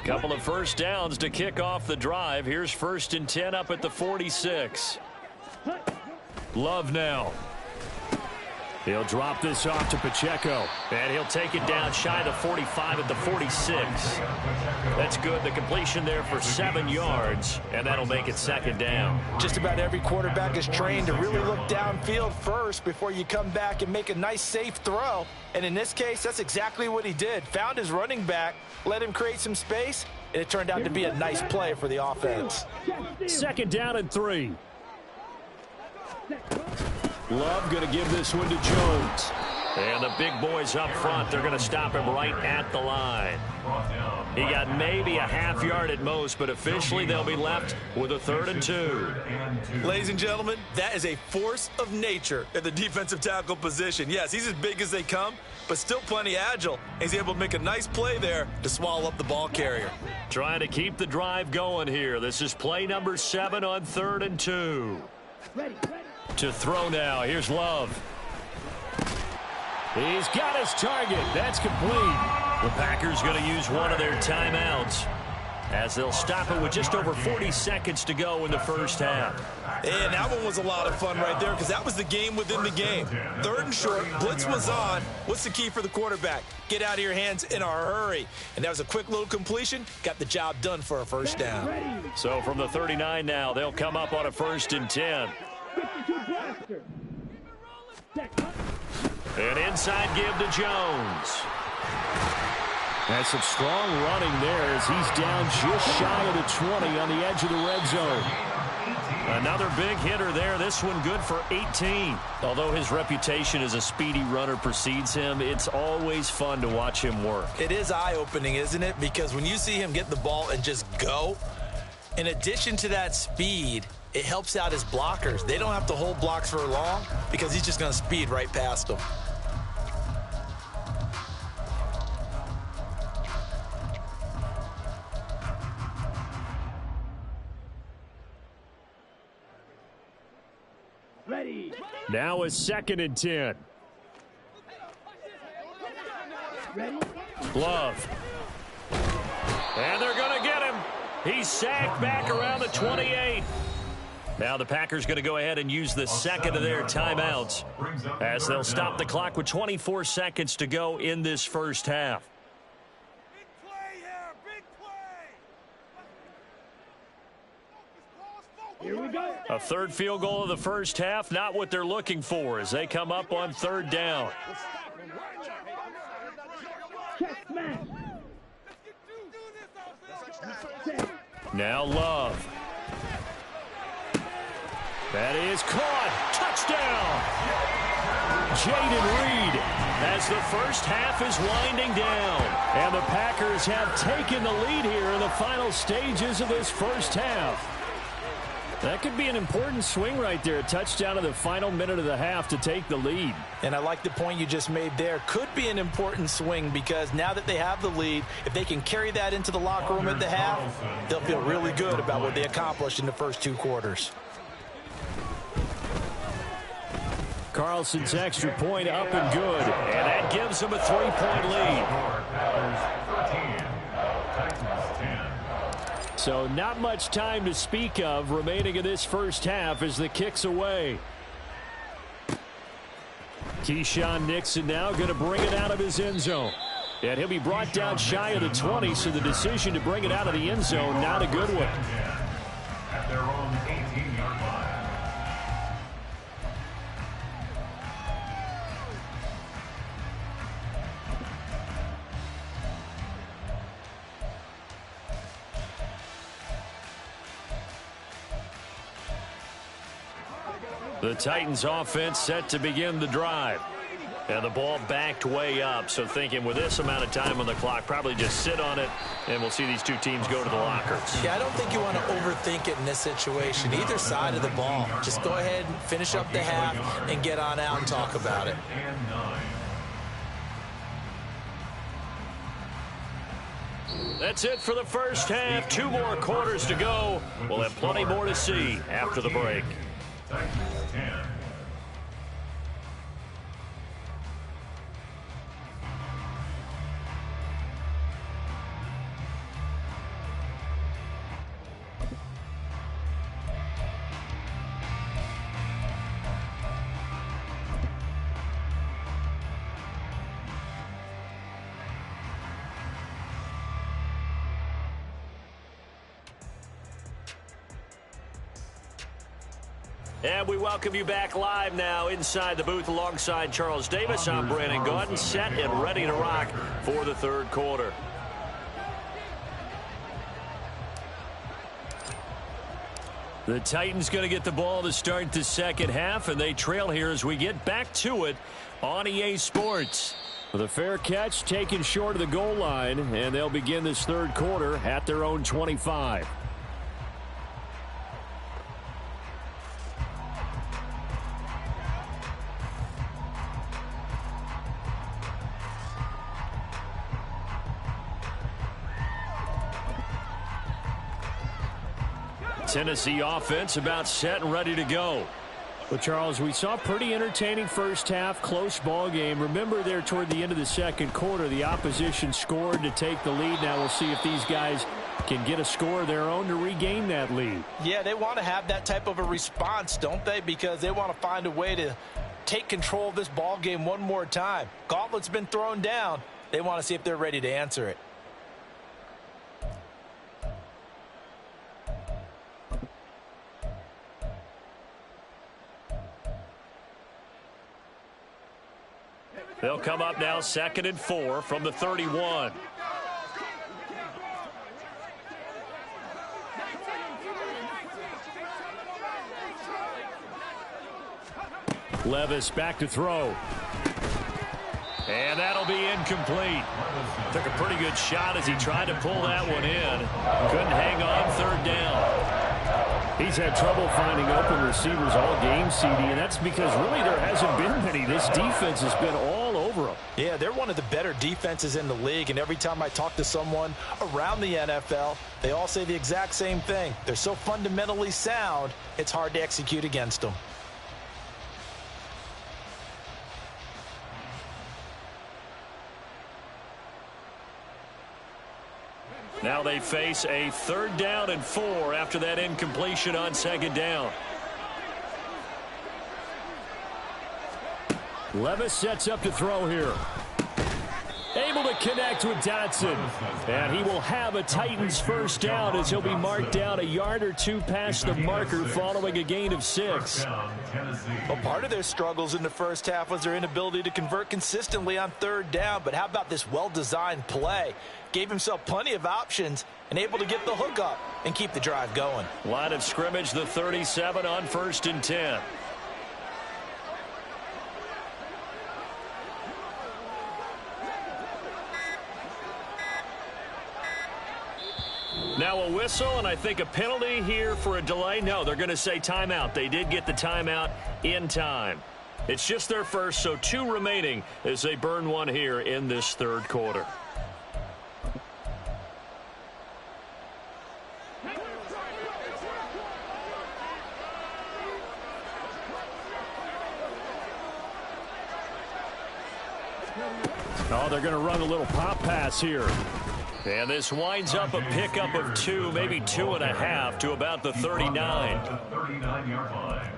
[SPEAKER 2] Couple of first downs to kick off the drive. Here's 1st and 10 up at the 46. Love now. He'll drop this off to Pacheco. And he'll take it down shy of the 45 at the 46. That's good. The completion there for 7 yards. And that'll make it 2nd down.
[SPEAKER 4] Just about every quarterback is trained to really look downfield first before you come back and make a nice, safe throw. And in this case, that's exactly what he did. Found his running back, let him create some space, and it turned out to be a nice play for the offense.
[SPEAKER 2] 2nd down and 3. Love going to give this one to Jones. And the big boys up front, they're going to stop him right at the line. He got maybe a half yard at most, but officially they'll be left with a 3rd and 2.
[SPEAKER 4] Ladies and gentlemen, that is a force of nature at the defensive tackle position. Yes, he's as big as they come, but still plenty agile. He's able to make a nice play there to swallow up the ball carrier.
[SPEAKER 2] Trying to keep the drive going here. This is play number 7 on 3rd and 2. To throw now. Here's Love. He's got his target. That's complete. The Packers going to use one of their timeouts as they'll stop it with just over 40 seconds to go in the first half.
[SPEAKER 4] And that one was a lot of fun right there because that was the game within the game. 3rd and short, blitz was on. What's the key for the quarterback? Get out of your hands in a hurry. And that was a quick little completion. Got the job done for a first down.
[SPEAKER 2] So from the 39 now, they'll come up on a 1st and 10. An inside give to Jones. That's some strong running there as he's down just shy of the 20 on the edge of the red zone. Another big hitter there. This one good for 18. Although his reputation as a speedy runner precedes him, it's always fun to watch him work.
[SPEAKER 4] It is eye-opening, isn't it? Because when you see him get the ball and just go, in addition to that speed, it helps out his blockers. They don't have to hold blocks for long because he's just going to speed right past them.
[SPEAKER 3] Ready.
[SPEAKER 1] Now a 2nd and 10.
[SPEAKER 3] Ready.
[SPEAKER 1] Glove. And they're going to get him. He's sacked back around the 28. Now the Packers going to go ahead and use the second of their timeouts as they'll stop the clock with 24 seconds to go in this first half.
[SPEAKER 6] Big play here, big play.
[SPEAKER 3] Here we go.
[SPEAKER 1] A third field goal of the first half, not what they're looking for as they come up on 3rd down.
[SPEAKER 3] Check smash.
[SPEAKER 1] Now Love. That is caught. Touchdown. Jayden Reed as the first half is winding down. And the Packers have taken the lead here in the final stages of this first half. That could be an important swing right there. A touchdown in the final minute of the half to take the lead.
[SPEAKER 4] And I like the point you just made there. Could be an important swing because now that they have the lead, if they can carry that into the locker room at the half, they'll feel really good about what they accomplished in the first 2 quarters.
[SPEAKER 1] Carlson's extra point up and good. And that gives them a 3-point lead. So not much time to speak of remaining in this first half as the kick's away. Keyshawn Nixon now going to bring it out of his end zone. And he'll be brought down shy of the 20, so the decision to bring it out of the end zone, not a good one.
[SPEAKER 5] At their own 18-yard line.
[SPEAKER 1] The Titans offense set to begin the drive. And the ball backed way up. So thinking with this amount of time on the clock, probably just sit on it, and we'll see these two teams go to the lockers.
[SPEAKER 4] Yeah, I don't think you want to overthink it in this situation. Either side of the ball. Just go ahead and finish up the half and get on out and talk about it.
[SPEAKER 1] That's it for the first half. 2 more quarters to go. We'll have plenty more to see after the break.
[SPEAKER 5] Titans 10.
[SPEAKER 1] And we welcome you back live now inside the booth alongside Charles Davis. I'm Brandon Gaudin, set and ready to rock for the 3rd quarter. The Titans going to get the ball to start the second half, and they trail here as we get back to it on EA Sports. With a fair catch taken short of the goal line, and they'll begin this 3rd quarter at their own 25. Tennessee offense about set and ready to go. Well, Charles, we saw a pretty entertaining first half, close ball game. Remember there toward the end of the 2nd quarter, the opposition scored to take the lead. Now we'll see if these guys can get a score of their own to regain that lead.
[SPEAKER 4] Yeah, they want to have that type of a response, don't they? Because they want to find a way to take control of this ball game one more time. Gauntlet's been thrown down. They want to see if they're ready to answer it.
[SPEAKER 1] They'll come up now 2nd and 4 from the 31. Levis back to throw. And that'll be incomplete. Took a pretty good shot as he tried to pull that one in. Couldn't hang on 3rd down. He's had trouble finding open receivers all game, CD, and that's because really there hasn't been many. This defense has been all over them.
[SPEAKER 4] Yeah, they're one of the better defenses in the league, and every time I talk to someone around the NFL, they all say the exact same thing. They're so fundamentally sound, it's hard to execute against them.
[SPEAKER 2] Now they face a 3rd down and 4 after that incompletion on 2nd down.
[SPEAKER 1] Levis sets up to throw here. Able to connect with Dotson. And he will have a Titans 1st down as he'll be marked down a yard or 2 past the marker following a gain of 6.
[SPEAKER 4] Well, part of their struggles in the first half was their inability to convert consistently on 3rd down. But how about this well-designed play? Gave himself plenty of options and able to get the hook up and keep the drive going.
[SPEAKER 2] Line of scrimmage, the 37 on 1st and 10. Now a whistle, and I think a penalty here for a delay. No, they're going to say timeout. They did get the timeout in time. It's just their first, so 2 remaining as they burn 1 here in this 3rd quarter.
[SPEAKER 1] Oh, they're going to run a little pop pass here.
[SPEAKER 2] And this winds up a pickup of 2, maybe 2.5 to about the 39.
[SPEAKER 5] The 39-yard line.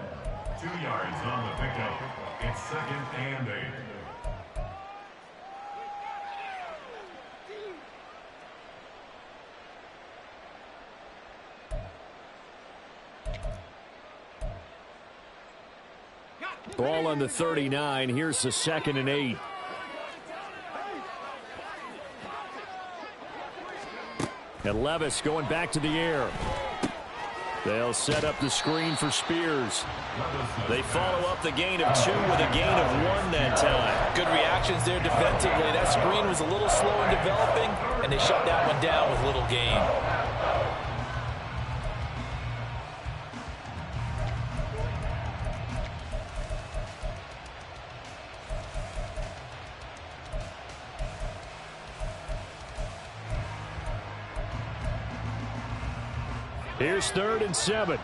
[SPEAKER 5] 2 yards on the pickup. It's 2nd and 8.
[SPEAKER 1] Ball on the 39. Here's the 2nd and 8. And Levis going back to the air. They'll set up the screen for Spears.
[SPEAKER 2] They follow up the gain of 2 with a gain of 1 that time.
[SPEAKER 4] Good reactions there defensively. That screen was a little slow in developing, and they shut that one down with little gain.
[SPEAKER 1] Here's 3rd and 7.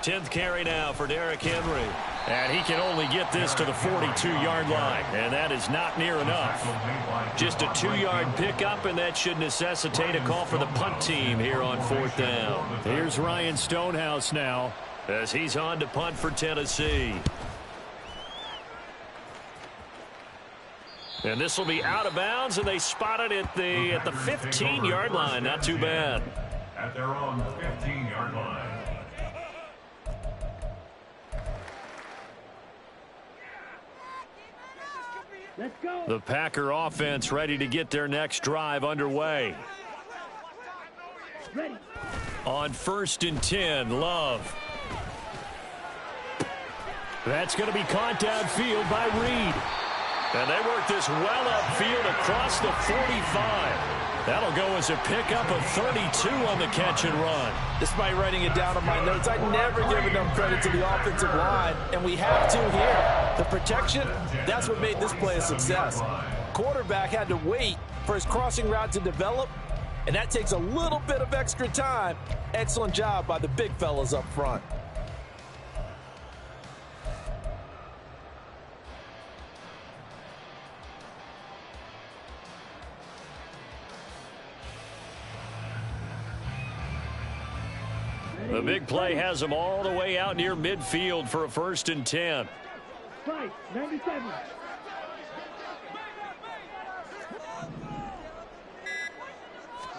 [SPEAKER 2] Tenth carry now for Derrick Henry.
[SPEAKER 1] And he can only get this to the 42-yard line. And that is not near enough.
[SPEAKER 2] Just a 2-yard pickup, and that should necessitate a call for the punt team here on 4th down.
[SPEAKER 1] Here's Ryan Stonehouse now,
[SPEAKER 2] as he's on to punt for Tennessee. And this will be out of bounds, and they spot it at the 15-yard line. Not too bad.
[SPEAKER 5] At their own 15-yard line.
[SPEAKER 3] Let's go.
[SPEAKER 1] the Packer offense ready to get their next drive underway.
[SPEAKER 3] Ready.
[SPEAKER 1] On 1st and 10, Love. That's going to be caught downfield by Reed. And they work this well upfield across the 45. That'll go as a pickup of 32 on the catch and run.
[SPEAKER 4] Despite writing it down on my notes, I never give enough credit to the offensive line, and we have to here. The protection, that's what made this play a success. Quarterback had to wait for his crossing route to develop, and that takes a little bit of extra time. Excellent job by the big fellas up front.
[SPEAKER 1] The big play has them all the way out near midfield for a 1st and 10.
[SPEAKER 3] Fight, 97.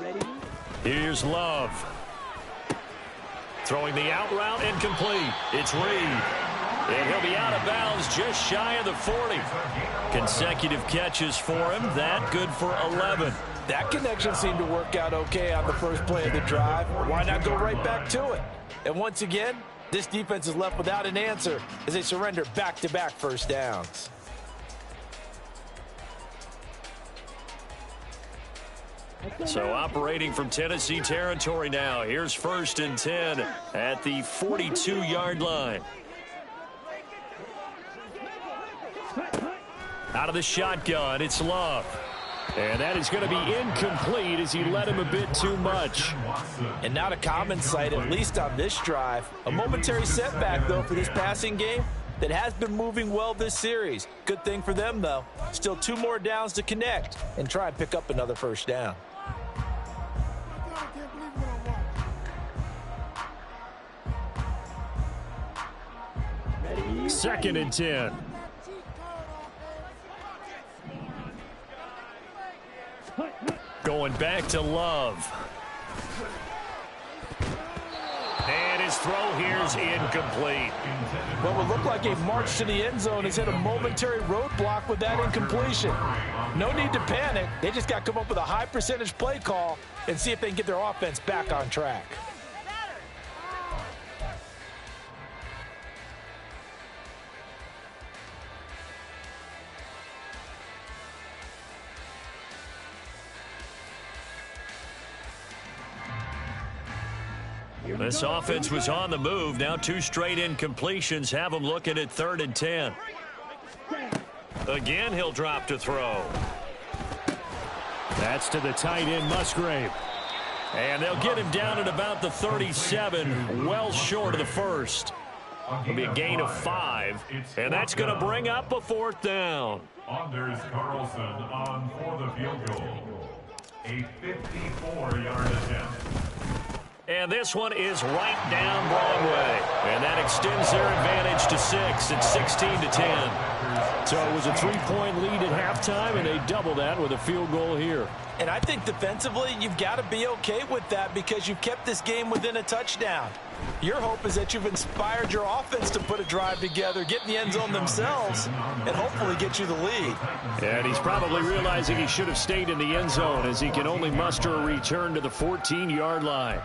[SPEAKER 3] Ready.
[SPEAKER 1] Here's Love. Throwing the out route incomplete. It's Reed. And he'll be out of bounds just shy of the 40. Consecutive catches for him. That good for 11.
[SPEAKER 4] That connection seemed to work out okay on the first play of the drive. Why not go right back to it? And once again, This defense is left without an answer as they surrender back-to-back first downs.
[SPEAKER 2] So operating from Tennessee territory now. Here's 1st and 10 at the 42-yard line. Out of the shotgun, it's Love. And that is going to be incomplete as he led him a bit too much.
[SPEAKER 4] And not a common sight, at least on this drive. A momentary setback, though, for this passing game that has been moving well this series. Good thing for them, though. Still 2 more downs to connect and try and pick up another first down.
[SPEAKER 3] Ready?
[SPEAKER 1] 2nd and 10.
[SPEAKER 2] Going back to Love. And his throw here is incomplete.
[SPEAKER 4] What would look like a march to the end zone has hit a momentary roadblock with that incompletion. No need to panic. They just got to come up with a high percentage play call and see if they can get their offense back on track.
[SPEAKER 2] This offense was on the move. Now 2 straight incompletions have them looking at 3rd and 10. Again, he'll drop to throw.
[SPEAKER 1] That's to the tight end, Musgrave.
[SPEAKER 2] And they'll get him down at about the 37, well short of the first. It'll be a gain of 5, and that's going to bring up a 4th down.
[SPEAKER 5] Anders Carlson on for the field goal. A 54-yard attempt.
[SPEAKER 2] And this one is right down Broadway. And that extends their advantage to 6. It's 16-10.
[SPEAKER 1] So it was a 3-point lead at halftime, and they double that with a field goal here.
[SPEAKER 4] And I think defensively, you've got to be okay with that because you've kept this game within a touchdown. Your hope is that you've inspired your offense to put a drive together, get in the end zone themselves, and hopefully get you the lead.
[SPEAKER 1] And he's probably realizing he should have stayed in the end zone as he can only muster a return to the 14-yard line.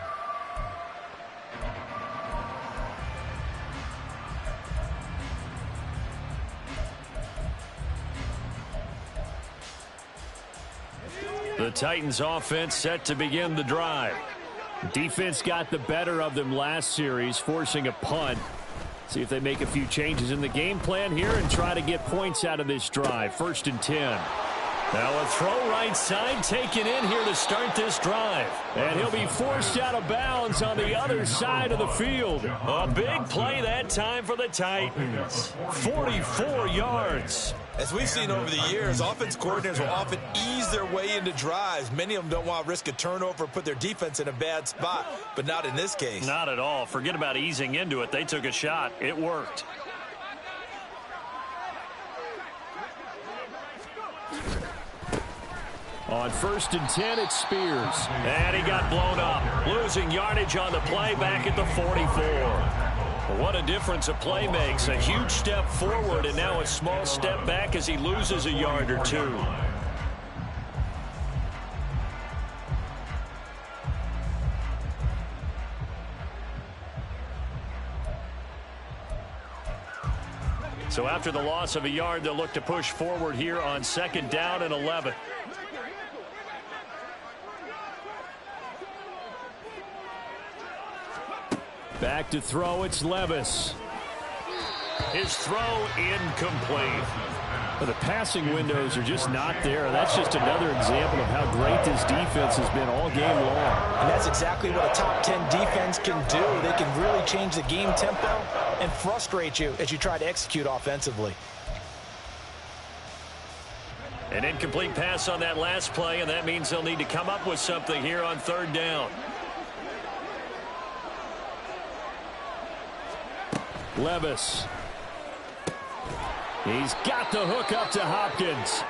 [SPEAKER 2] The Titans offense set to begin the drive.
[SPEAKER 1] Defense got the better of them last series, forcing a punt. See if they make a few changes in the game plan here and try to get points out of this drive. 1st and 10.
[SPEAKER 2] Now a throw right side taken in here to start this drive.
[SPEAKER 1] And he'll be forced out of bounds on the other side of the field.
[SPEAKER 2] A big play that time for the Titans. 44 yards.
[SPEAKER 4] As we've seen over the years, offense coordinators will often ease their way into drives. Many of them don't want to risk a turnover or put their defense in a bad spot, but not in this case.
[SPEAKER 2] Not at all. Forget about easing into it. They took a shot. It worked.
[SPEAKER 1] On 1st and 10, it's Spears.
[SPEAKER 2] And he got blown up. Losing yardage on the play back at the 44. What a difference a play makes. A huge step forward and now a small step back as he loses a yard or 2. So after the loss of a yard, they'll look to push forward here on 2nd down and 11.
[SPEAKER 1] Back to throw, it's Levis.
[SPEAKER 2] His throw incomplete.
[SPEAKER 1] Well, the passing windows are just not there. That's just another example of how great this defense has been all game long.
[SPEAKER 4] And that's exactly what a top 10 defense can do. They can really change the game tempo and frustrate you as you try to execute offensively.
[SPEAKER 2] An incomplete pass on that last play, and that means they'll need to come up with something here on 3rd down.
[SPEAKER 1] Levis. He's got the hook up to Hopkins.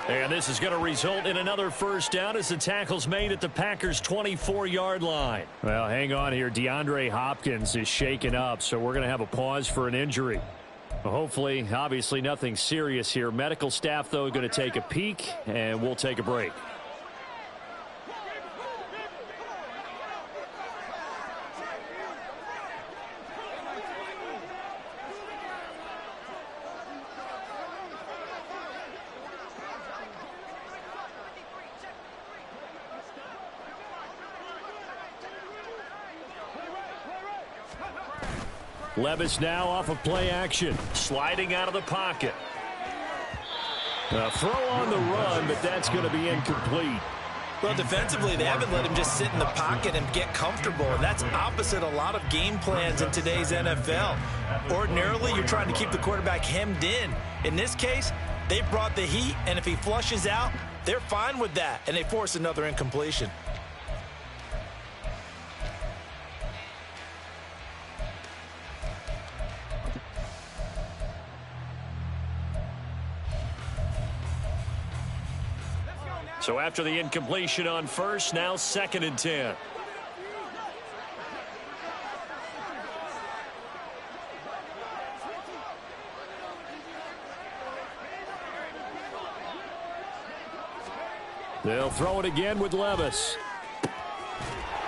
[SPEAKER 2] And this is going to result in another 1st down as the tackle's made at the Packers' 24-yard line.
[SPEAKER 1] Well, hang on here. DeAndre Hopkins is shaken up, so we're going to have a pause for an injury. Hopefully, obviously nothing serious here. Medical staff, though, going to take a peek, and we'll take a break. Levis now off of play action.
[SPEAKER 2] Sliding out of the pocket.
[SPEAKER 1] A throw on the run, but that's going to be incomplete.
[SPEAKER 4] Well, defensively, they haven't let him just sit in the pocket and get comfortable, and that's opposite a lot of game plans in today's NFL. Ordinarily, you're trying to keep the quarterback hemmed in. In this case, they brought the heat, and if he flushes out, they're fine with that, and they force another incompletion.
[SPEAKER 2] So after the incompletion on first, now 2nd and 10.
[SPEAKER 1] They'll throw it again with Levis.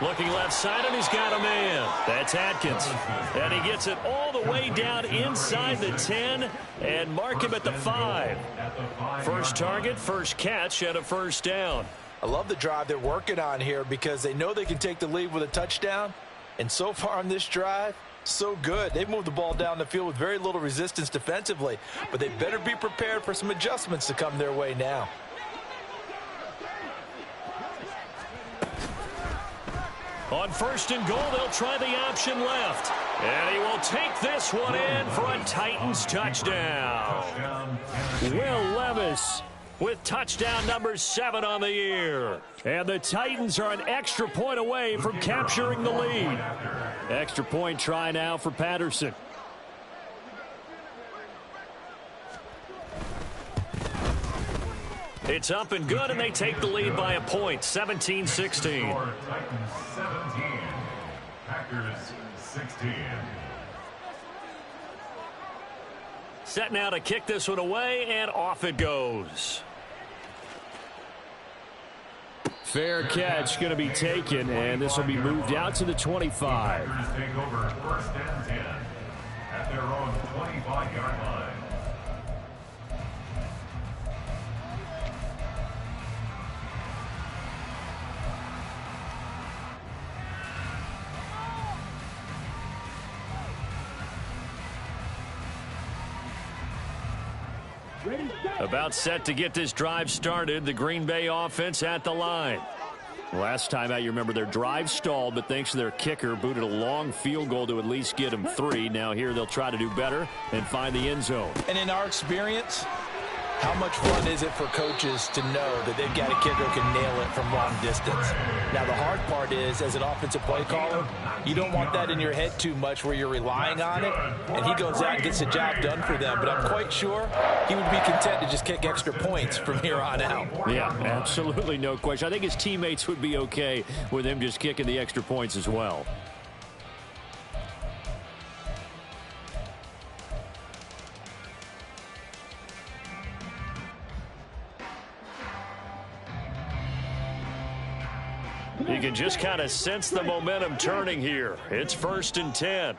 [SPEAKER 2] Looking left side, and he's got a man. That's Atkins. And he gets it all the way down inside the 10 and mark him at the 5. First target, first catch, and a first down.
[SPEAKER 4] I love the drive they're working on here because they know they can take the lead with a touchdown. And so far on this drive, so good. They've moved the ball down the field with very little resistance defensively. But they better be prepared for some adjustments to come their way now.
[SPEAKER 2] On 1st and goal, they'll try the option left. And he will take this one in for a Titans touchdown.
[SPEAKER 1] Will Levis
[SPEAKER 2] with touchdown number 7 on the year.
[SPEAKER 1] And the Titans are an extra point away from capturing the lead. Extra point try now for Patterson.
[SPEAKER 2] It's up and good, and they take the lead by a point, 17-16.
[SPEAKER 5] Titans 17, Packers 16.
[SPEAKER 2] Set now to kick this one away, and off it goes.
[SPEAKER 1] Fair catch going to be taken, and this will be moved out to the 25.
[SPEAKER 5] Packers take over 1st and 10 at their own 25-yard line.
[SPEAKER 2] About set to get this drive started. The Green Bay offense at the line.
[SPEAKER 1] Last time out, you remember their drive stalled, but thanks to their kicker, booted a long field goal to at least get them 3. Now here they'll try to do better and find the end zone.
[SPEAKER 4] And in our experience, how much fun is it for coaches to know that they've got a kicker who can nail it from long distance? Now, the hard part is, as an offensive play caller, you don't want that in your head too much where you're relying on it, and he goes out and gets the job done for them. But I'm quite sure he would be content to just kick extra points from here on out.
[SPEAKER 1] Yeah, absolutely no question. I think his teammates would be okay with him just kicking the extra points as well.
[SPEAKER 2] You can just kind of sense the momentum turning here. It's 1st and 10.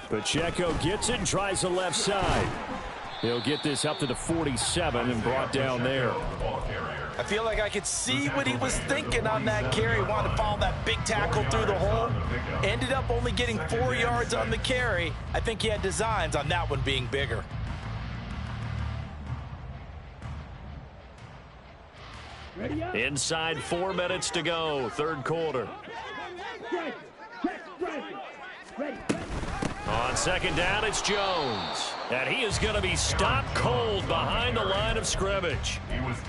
[SPEAKER 1] Pacheco gets it and tries the left side. He'll get this up to the 47 and brought down there.
[SPEAKER 4] I feel like I could see what he was thinking on that carry. Wanted to follow that big tackle through the hole. Ended up only getting 4 yards on the carry. I think he had designs on that one being bigger.
[SPEAKER 2] Inside 4 minutes to go, 3rd quarter. On 2nd down, it's Jones. And he is going to be stopped cold behind the line of scrimmage.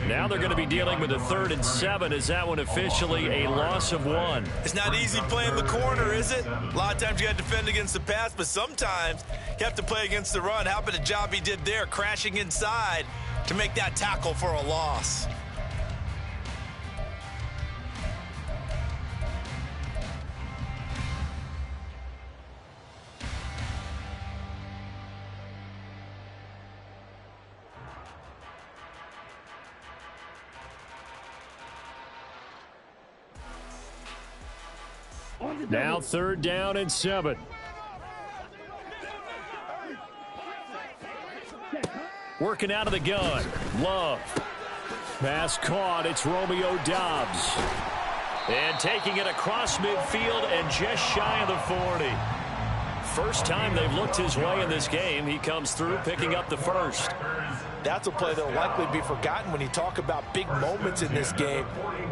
[SPEAKER 2] Now they're going to be dealing with a 3rd and 7. Is that one officially a loss of 1?
[SPEAKER 4] It's not easy playing the corner, is it? A lot of times you got to defend against the pass, but sometimes you have to play against the run. How about the job he did there, crashing inside to make that tackle for a loss?
[SPEAKER 1] Now 3rd down and 7.
[SPEAKER 2] Working out of the gun. Love.
[SPEAKER 1] Pass caught. It's Romeo Doubs.
[SPEAKER 2] And taking it across midfield and just shy of the 40. First time they've looked his way in this game. He comes through picking up the first.
[SPEAKER 4] That's a play that will likely be forgotten when you talk about big moments in this game.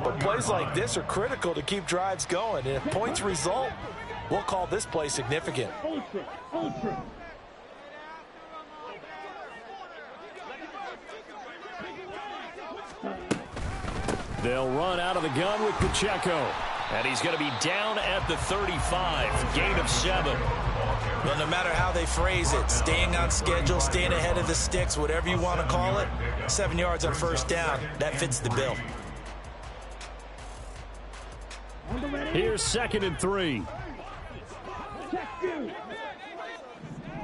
[SPEAKER 4] But plays like this are critical to keep drives going. And if points result, we'll call this play significant.
[SPEAKER 3] Ultra, ultra.
[SPEAKER 1] They'll run out of the gun with Pacheco.
[SPEAKER 2] And he's going to be down at the 35. Gain of 7.
[SPEAKER 4] Well, no matter how they phrase it, staying on schedule, staying ahead of the sticks, whatever you want to call it, 7 yards on first down, that fits the bill.
[SPEAKER 1] Here's 2nd and 3.
[SPEAKER 3] Check 2.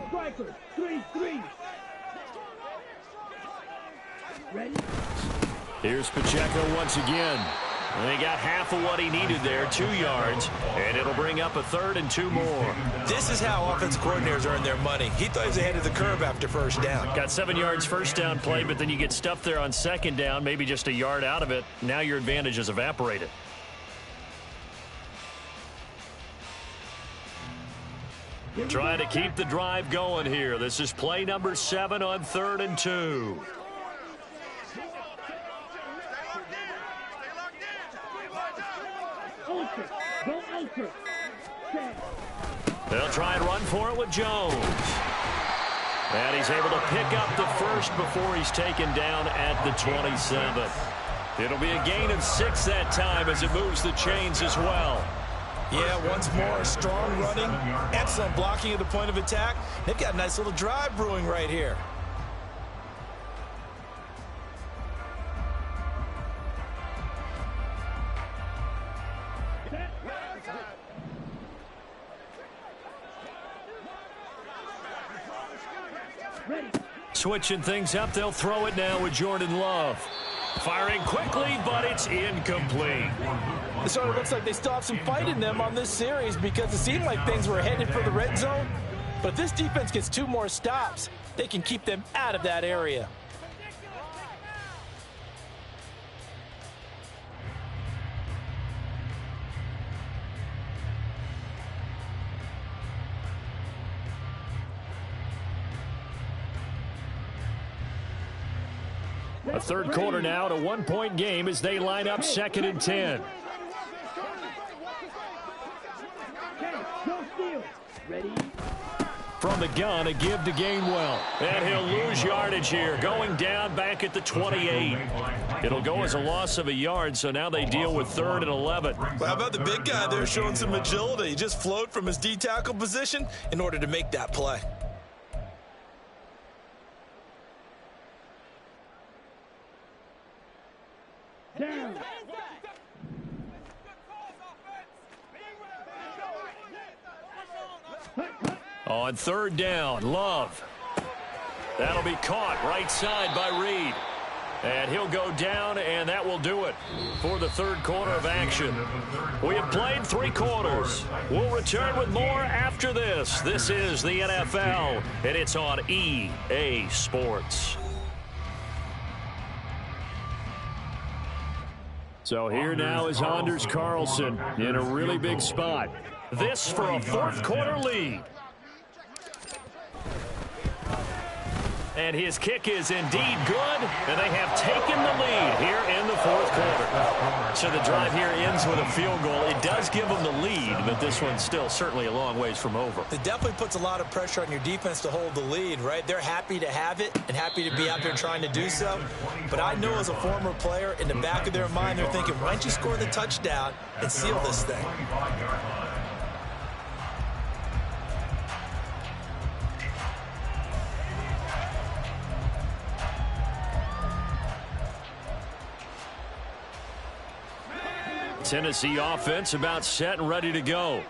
[SPEAKER 3] Striker, 3-3. Ready?
[SPEAKER 1] Here's Pacheco once again.
[SPEAKER 2] And he got half of what he needed there, 2 yards, and it'll bring up a 3rd and 2 more.
[SPEAKER 4] This is how offensive coordinators earn their money. He thought he was ahead of the curve after first down.
[SPEAKER 2] Got 7 yards first down play, but then you get stuffed there on 2nd down, maybe just a yard out of it. Now your advantage is evaporated. Trying to keep the drive going here. This is play number 7 on 3rd and 2.
[SPEAKER 3] Ultra, go ultra. Set.
[SPEAKER 2] They'll try and run for it with Jones. And he's able to pick up the first before he's taken down at the 27. It'll be a gain of 6 that time as it moves the chains as well.
[SPEAKER 4] Yeah, once more, strong running, excellent blocking at the point of attack. They've got a nice little drive brewing right here.
[SPEAKER 3] Ready.
[SPEAKER 2] Switching things up, they'll throw it now with Jordan Love. Firing quickly, but it's incomplete.
[SPEAKER 4] It sort of looks like they still have some fight in them on this series because it seemed like things were headed for the red zone. But if this defense gets 2 more stops, they can keep them out of that area.
[SPEAKER 1] A 3rd quarter now, a 1-point game as they line up 2nd and 10.
[SPEAKER 3] Okay, no steal. Ready.
[SPEAKER 1] From the gun, a give to Gainwell.
[SPEAKER 2] And he'll lose yardage here, going down back at the 28. It'll go as a loss of a yard, so now they deal with 3rd and 11.
[SPEAKER 4] Well, how about the big guy there showing some agility? He just flowed from his D-tackle position in order to make that play.
[SPEAKER 3] Down.
[SPEAKER 2] On 3rd down, Love. That'll be caught right side by Reed. And he'll go down, and that will do it for the 3rd quarter of action. We have played 3 quarters. We'll return with more after this. This is the NFL, and it's on EA Sports.
[SPEAKER 1] So here now is Anders Carlson in a really big spot.
[SPEAKER 2] This for a 4th quarter lead. And his kick is indeed good, and they have taken the lead here in the 4th quarter. So the drive here ends with a field goal. It does give them the lead, but this one's still certainly a long ways from over.
[SPEAKER 4] It definitely puts a lot of pressure on your defense to hold the lead, right? They're happy to have it and happy to be out there trying to do so. But I know as a former player, in the back of their mind, they're thinking, why don't you score the touchdown and seal this thing?
[SPEAKER 1] Tennessee offense about set and ready to go.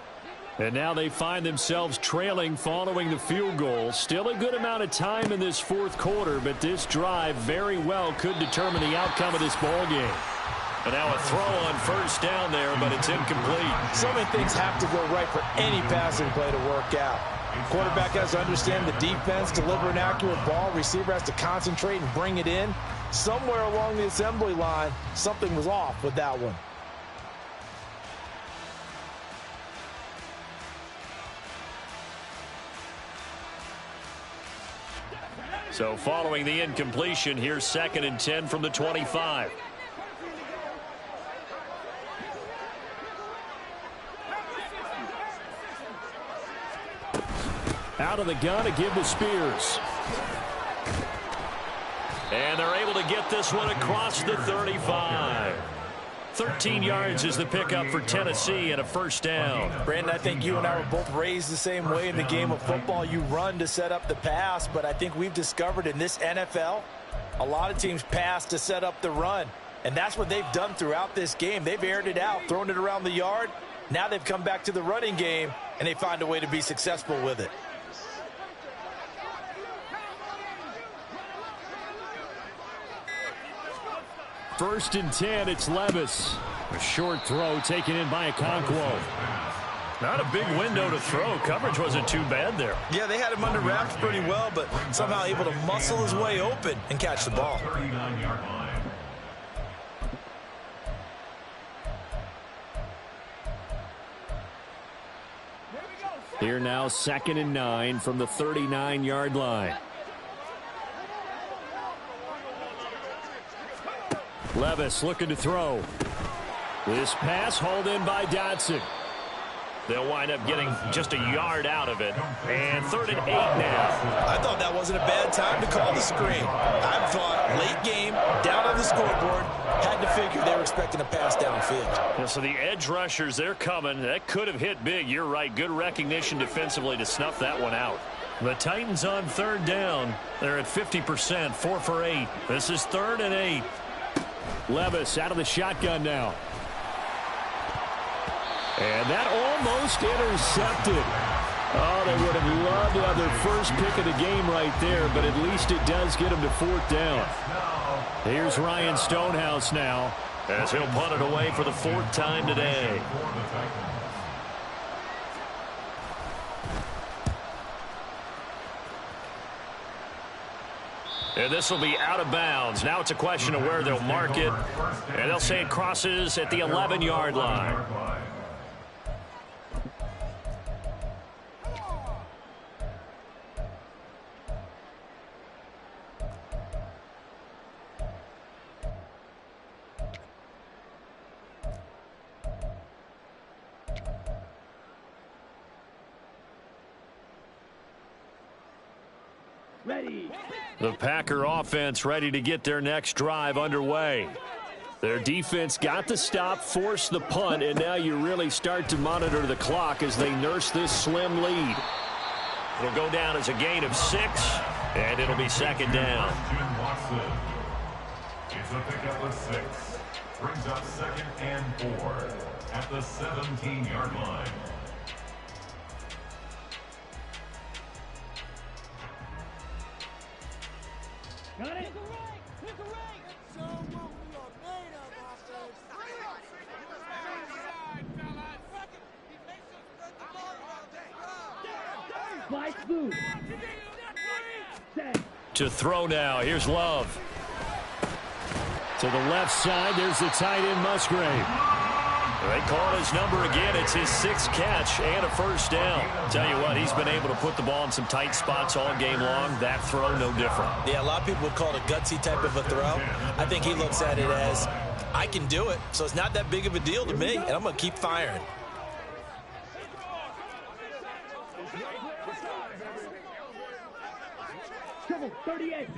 [SPEAKER 1] And now they find themselves trailing following the field goal. Still a good amount of time in this 4th quarter, but this drive very well could determine the outcome of this ball game.
[SPEAKER 2] And now a throw on 1st down there, but it's incomplete.
[SPEAKER 4] So many things have to go right for any passing play to work out. Quarterback has to understand the defense, deliver an accurate ball. Receiver has to concentrate and bring it in. Somewhere along the assembly line, something was off with that one.
[SPEAKER 2] So following the incompletion, here's 2nd and 10 from the 25.
[SPEAKER 1] Out of the gun to give to Spears.
[SPEAKER 2] And they're able to get this one across the 35. 13 yards is the pickup for Tennessee and a first down.
[SPEAKER 4] Brandon, I think you and I were both raised the same way in the game of football. You run to set up the pass, but I think we've discovered in this NFL, a lot of teams pass to set up the run. And that's what they've done throughout this game. They've aired it out, thrown it around the yard. Now they've come back to the running game, and they find a way to be successful with it.
[SPEAKER 1] First and 10, it's Levis. A short throw taken in by Okonkwo.
[SPEAKER 2] Not a big window to throw. Coverage wasn't too bad there.
[SPEAKER 4] Yeah, they had him under wraps pretty well, but somehow able to muscle his way open and catch the ball.
[SPEAKER 5] 39-yard line.
[SPEAKER 1] Here now, 2nd and 9 from the 39-yard line. Levis looking to throw. This pass hauled in by Dotson.
[SPEAKER 2] They'll wind up getting just a yard out of it. And 3rd and 8 now.
[SPEAKER 4] I thought that wasn't a bad time to call the screen. I thought late game, down on the scoreboard, had to figure they were expecting a pass downfield.
[SPEAKER 2] Yeah, so the edge rushers, they're coming. That could have hit big. You're right. Good recognition defensively to snuff that one out. The Titans on 3rd down. They're at 50%, 4 for 8. This is 3rd and 8.
[SPEAKER 1] Levis out of the shotgun now. And that almost intercepted. Oh, they would have loved to have their first pick of the game right there, but at least it does get them to 4th down. Here's Ryan Stonehouse now,
[SPEAKER 2] as he'll punt it away for the 4th time today. And this will be out of bounds. Now it's a question of where they'll mark it. And they'll say it crosses at the 11-yard line.
[SPEAKER 3] Ready.
[SPEAKER 2] The Packer offense ready to get their next drive underway.
[SPEAKER 1] Their defense got the stop, forced the punt, and now you really start to monitor the clock as they nurse this slim lead.
[SPEAKER 2] It'll go down as a gain of 6, and it'll be 2nd down.
[SPEAKER 5] It's a pickup of 6. Brings up 2nd and 4 at the 17-yard line.
[SPEAKER 3] Got it.
[SPEAKER 6] Show what we are made of, offense.
[SPEAKER 3] Spike move. Set.
[SPEAKER 2] To throw now. Here's Love.
[SPEAKER 1] To the left side, there's the tight end Musgrave.
[SPEAKER 2] They call his number again. It's his 6th catch and a first down. Tell you what, he's been able to put the ball in some tight spots all game long. That throw, no different.
[SPEAKER 4] Yeah, a lot of people would call it a gutsy type of a throw. I think he looks at it as, I can do it, so it's not that big of a deal to me, and I'm going to keep firing.
[SPEAKER 3] Triple 38.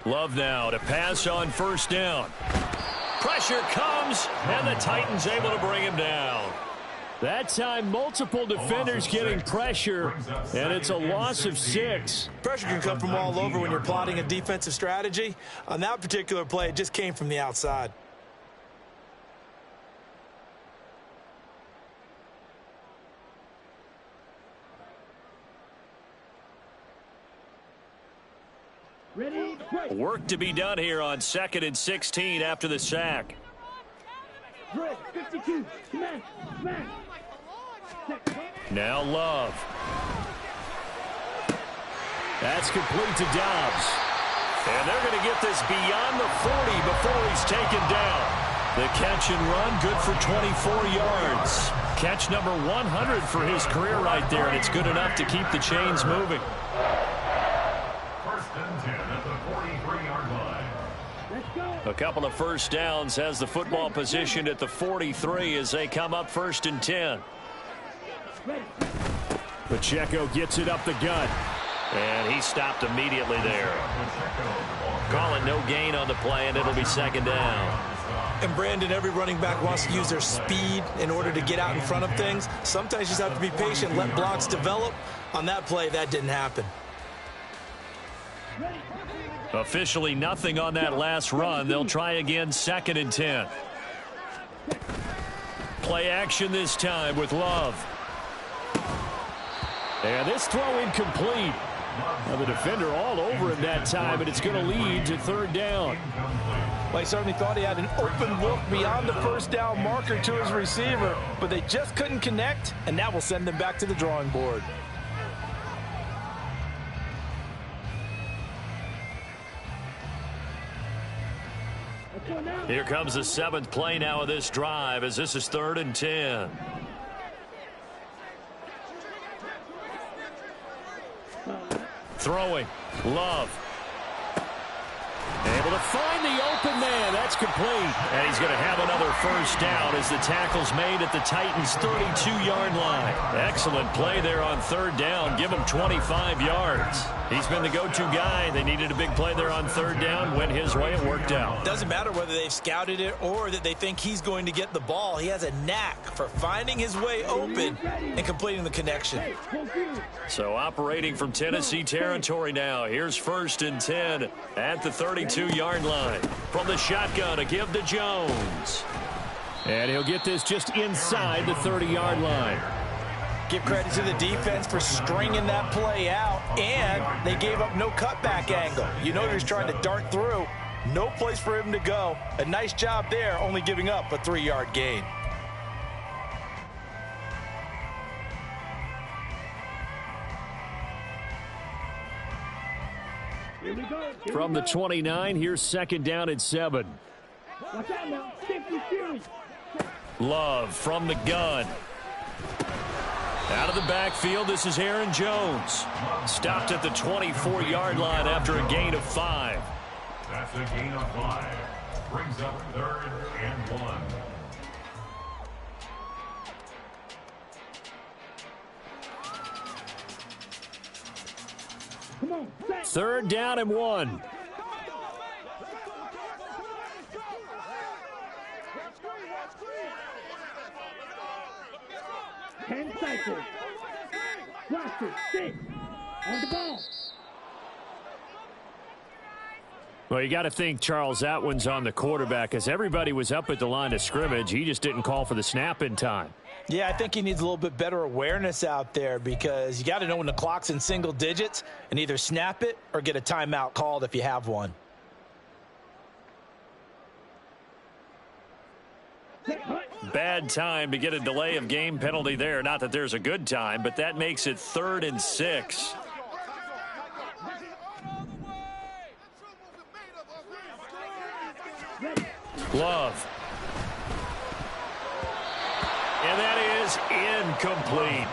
[SPEAKER 2] Love now to pass on first down. Pressure comes, and the Titans able to bring him down.
[SPEAKER 1] That time, multiple defenders getting pressure, and it's a loss of 6.
[SPEAKER 4] Pressure can come from all over when you're plotting a defensive strategy. On that particular play, it just came from the outside.
[SPEAKER 3] Ready. Break.
[SPEAKER 2] Work to be done here on 2nd and 16 after the sack.
[SPEAKER 3] Break. 52. Smash. Smash.
[SPEAKER 2] Now Love.
[SPEAKER 1] That's complete to Dobbs.
[SPEAKER 2] And they're going to get this beyond the 40 before he's taken down. The catch and run, good for 24 yards. Catch number 100 for his career right there, and it's good enough to keep the chains moving.
[SPEAKER 5] First and 10 at the 43-yard line.
[SPEAKER 3] Let's go.
[SPEAKER 2] A couple of first downs has the football positioned at the 43 as they come up first and 10.
[SPEAKER 3] Ready.
[SPEAKER 1] Pacheco gets it up the gut.
[SPEAKER 2] And he stopped immediately there. Calling no gain on the play, and it'll be second down.
[SPEAKER 4] And Brandon, every running back wants to use their speed in order to get out in front of things. Sometimes you just have to be patient, let blocks develop. On that play, that didn't happen.
[SPEAKER 2] Officially nothing on that last run. They'll try again, second and 10. Play action this time with Love.
[SPEAKER 1] And this throw incomplete. Now the defender all over him that time, and it's going to lead to third down.
[SPEAKER 4] Well, he certainly thought he had an open look beyond the first down marker to his receiver, but they just couldn't connect, and that will send them back to the drawing board.
[SPEAKER 2] Here comes the 7th play now of this drive as this is third and 10. Throwing. Love.
[SPEAKER 1] Able to find the open man. That's complete.
[SPEAKER 2] And he's going to have another first down as the tackle's made at the Titans' 32-yard line. Excellent play there on third down. Give him 25 yards. He's been the go-to guy. They needed a big play there on third down. Went his way. It worked out.
[SPEAKER 4] Doesn't matter whether they've scouted it or that they think he's going to get the ball. He has a knack for finding his way open and completing the connection.
[SPEAKER 2] So operating from Tennessee territory now. Here's first and 10 at the 32-yard line. From the shotgun, a give to Jones.
[SPEAKER 1] And he'll get this just inside the 30-yard line.
[SPEAKER 4] Give credit to the defense for stringing that play out, and they gave up no cutback angle. You know he was trying to dart through. No place for him to go. A nice job there, only giving up a 3-yard gain.
[SPEAKER 3] Here we go.
[SPEAKER 1] From the 29, here's second down at 7.
[SPEAKER 3] Watch out now. Safety series.
[SPEAKER 2] Love from the gun. Out of the backfield, this is Aaron Jones. Stopped at the 24-yard line after a gain of 5.
[SPEAKER 5] That's a gain of 5. Brings up third and 1.
[SPEAKER 3] Come on. Set.
[SPEAKER 1] Third down and 1.
[SPEAKER 3] Ten cycles. Blaster, 6. On the ball.
[SPEAKER 1] Well, you got to think, Charles, that one's on the quarterback as everybody was up at the line of scrimmage. He just didn't call for the snap in time.
[SPEAKER 4] Yeah, I think he needs a little bit better awareness out there because you got to know when the clock's in single digits and either snap it or get a timeout called if you have one.
[SPEAKER 2] Bad time to get a delay of game penalty there. Not that there's a good time, but that makes it 3rd and 6. Love. And that is incomplete.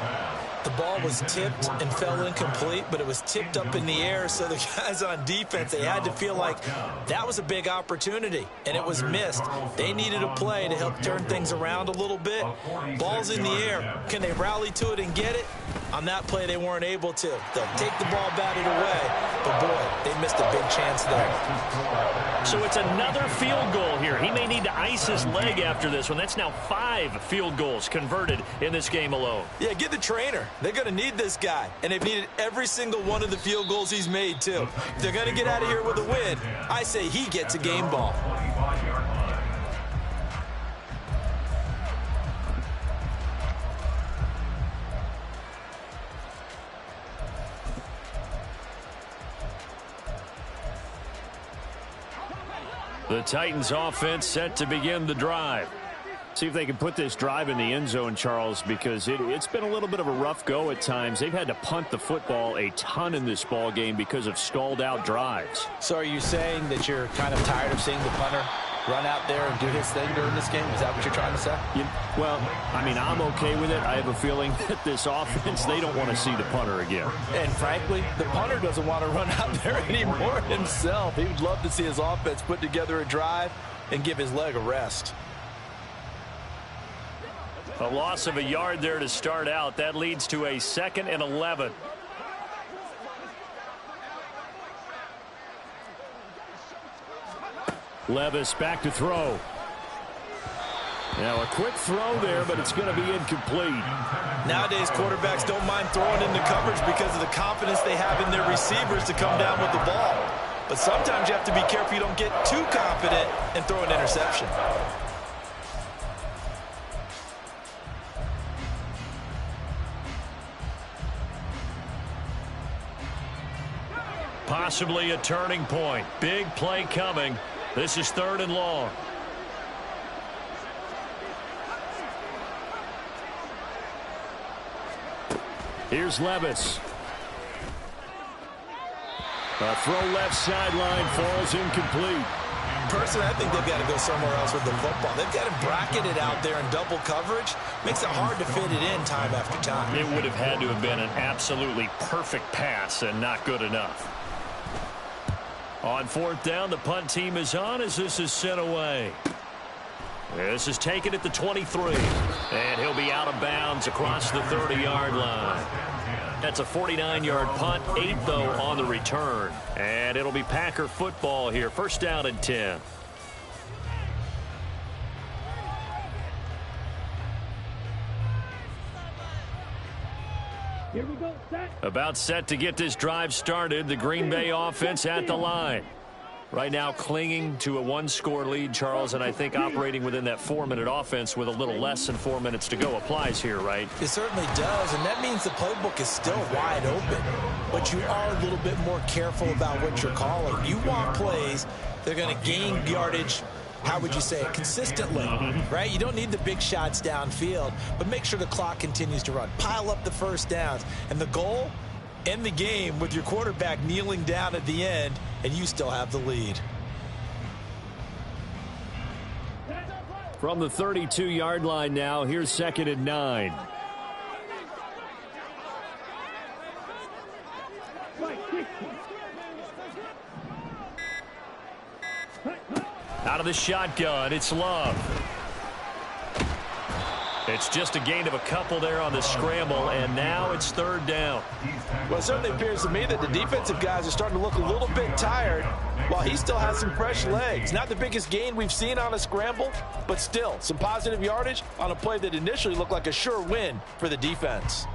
[SPEAKER 4] The ball was tipped and fell incomplete, but it was tipped up in the air, so the guys on defense, they had to feel like that was a big opportunity, and it was missed. They needed a play to help turn things around a little bit. Ball's in the air. Can they rally to it and get it? On that play, they weren't able to. They'll take the ball batted away, but, boy, they missed a big chance there.
[SPEAKER 2] So it's another field goal here. He may need to ice his leg after this one. That's now 5 field goals converted in this game alone.
[SPEAKER 4] Yeah, get the trainer. They're going to need this guy, and they've needed every single one of the field goals he's made, too. If they're going to get out of here with a win, I say he gets a game ball.
[SPEAKER 2] The Titans offense set to begin the drive.
[SPEAKER 1] See if they can put this drive in the end zone, Charles, because it's been a little bit of a rough go at times. They've had to punt the football a ton in this ball game because of stalled out drives.
[SPEAKER 4] So are you saying that you're kind of tired of seeing the punter run out there and do his thing during this game? Is that what you're trying to say?
[SPEAKER 1] Well, I mean, I'm okay with it. I have a feeling that this offense, they don't want to see the punter again.
[SPEAKER 4] And frankly, the punter doesn't want to run out there anymore himself. He would love to see his offense put together a drive and give his leg a rest.
[SPEAKER 2] A loss of a yard there to start out. That leads to a 2nd and 11.
[SPEAKER 1] Levis back to throw. Now a quick throw there, but it's going to be incomplete.
[SPEAKER 4] Nowadays, quarterbacks don't mind throwing into coverage because of the confidence they have in their receivers to come down with the ball. But sometimes you have to be careful you don't get too confident and throw an interception.
[SPEAKER 2] Possibly a turning point. Big play coming. This is 3rd and long.
[SPEAKER 1] Here's Levis. A throw left sideline falls incomplete.
[SPEAKER 4] Personally, I think they've got to go somewhere else with the football. They've got to bracket it out there in double coverage. Makes it hard to fit it in time after time.
[SPEAKER 2] It would have had to have been an absolutely perfect pass and not good enough. On 4th down, the punt team is on as this is sent away. This is taken at the 23. And he'll be out of bounds across the 30-yard line. That's a 49-yard punt, 8 though on the return. And it'll be Packer football here. 1st down and 10.
[SPEAKER 3] Here we go, set.
[SPEAKER 2] About set to get this drive started. The Green Bay offense at the line. Right now clinging to a 1-score lead, Charles, and I think operating within that 4-minute offense with a little less than 4 minutes to go applies here, right?
[SPEAKER 4] It certainly does, and that means the playbook is still wide open. But you are a little bit more careful about what you're calling. You want plays that are going to gain yardage, how would you say it, consistently, right? You don't need the big shots downfield, but make sure the clock continues to run. Pile up the 1st downs. And the goal, end the game with your quarterback kneeling down at the end, and you still have the lead.
[SPEAKER 1] From the 32-yard line now, here's 2nd and 9.
[SPEAKER 2] Out of the shotgun, it's Love. It's just a gain of a couple there on the scramble, and now it's 3rd down.
[SPEAKER 4] Well, it certainly appears to me that the defensive guys are starting to look a little bit tired while he still has some fresh legs. Not the biggest gain we've seen on a scramble, but still some positive yardage on a play that initially looked like a sure win for the defense.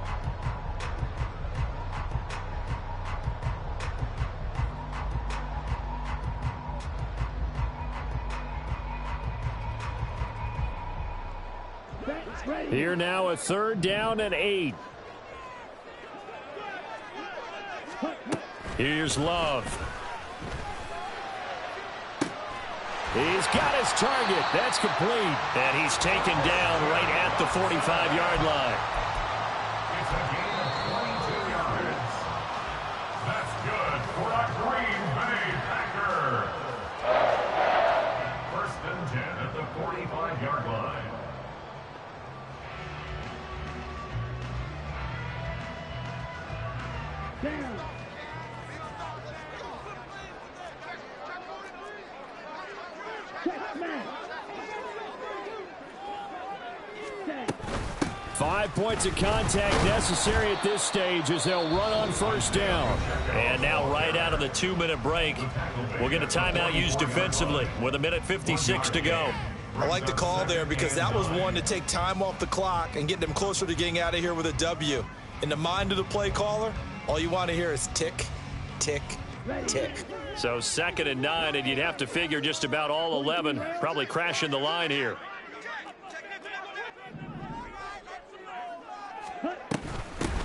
[SPEAKER 1] Here now a 3rd down and 8.
[SPEAKER 2] Here's Love.
[SPEAKER 1] He's got his target. That's complete.
[SPEAKER 2] And he's taken down right at the 45-yard line.
[SPEAKER 5] It's a gain of 22 yards. That's good for a Green Bay Packer. 1st and 10 at the 45-yard line.
[SPEAKER 3] Down.
[SPEAKER 1] 5 points of contact necessary at this stage as they'll run on 1st down.
[SPEAKER 2] And now right out of the 2-minute break, we'll get a timeout used defensively with 1:56 to go.
[SPEAKER 4] I like the call there because that was one to take time off the clock and get them closer to getting out of here with a W. In the mind of the play caller, all you want to hear is tick, tick, tick.
[SPEAKER 2] So 2nd and 9, and you'd have to figure just about all 11 probably crashing the line here.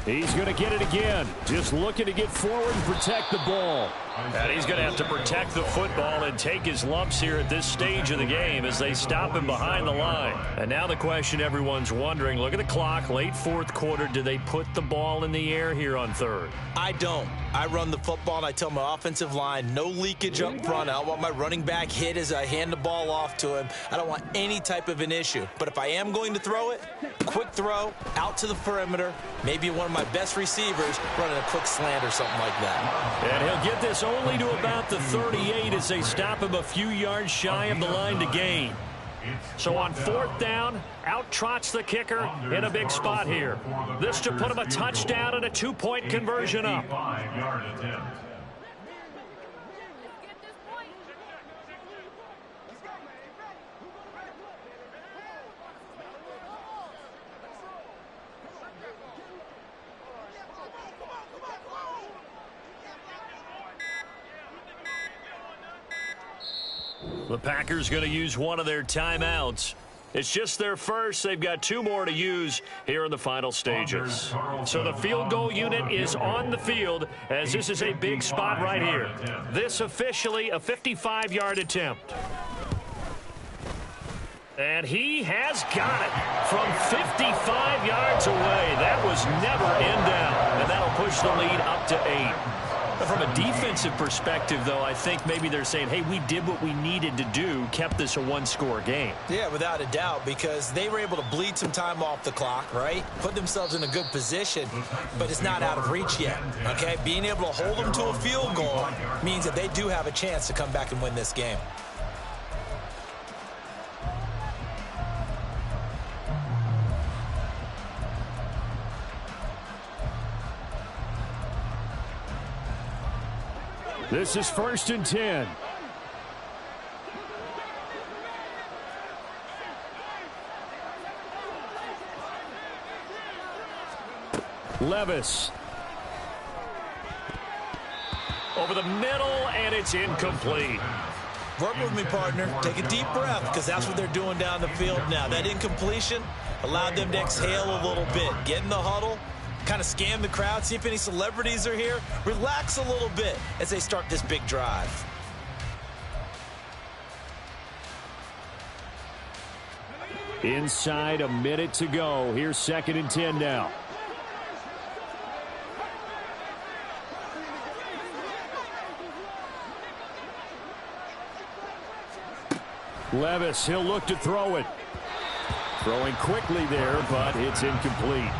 [SPEAKER 1] He's going to get it again. Just looking to get forward and protect the ball.
[SPEAKER 2] And he's going to have to protect the football and take his lumps here at this stage of the game as they stop him behind the line. And now the question everyone's wondering, look at the clock, late fourth quarter, do they put the ball in the air here on third?
[SPEAKER 4] I don't. I run the football and I tell my offensive line, no leakage up front. I don't want my running back hit as I hand the ball off to him. I don't want any type of an issue. But if I am going to throw it, quick throw, out to the perimeter, maybe one of my best receivers running a quick slant or something like that.
[SPEAKER 2] And he'll get this only to about the 38 as they stop him a few yards shy of the line to gain. So on fourth down, out trots the kicker in a big spot here. This to put him a touchdown and a 2-point conversion up. The Packers going to use one of their timeouts. It's just their first. They've got 2 more to use here in the final stages. So the field goal unit is on the field as this is a big spot right here. This officially a 55-yard attempt. And he has got it from 55 yards away. That was never in down. And that'll push the lead up to 8. From a defensive perspective, though, I think maybe they're saying, hey, we did what we needed to do, kept this a 1-score game.
[SPEAKER 4] Yeah, without a doubt, because they were able to bleed some time off the clock, right? Put themselves in a good position, but it's not out of reach yet, okay? Being able to hold them to a field goal means that they do have a chance to come back and win this game.
[SPEAKER 1] This is 1st and 10. Levis.
[SPEAKER 2] Over the middle, and it's incomplete.
[SPEAKER 4] Work with me, partner. Take a deep breath, because that's what they're doing down the field now. That incompletion allowed them to exhale a little bit. Get in the huddle, kind of scan the crowd, see if any celebrities are here. Relax a little bit as they start this big drive.
[SPEAKER 1] Inside a minute to go. Here's 2nd and 10 now. Levis, he'll look to throw it. Throwing quickly there, but it's incomplete.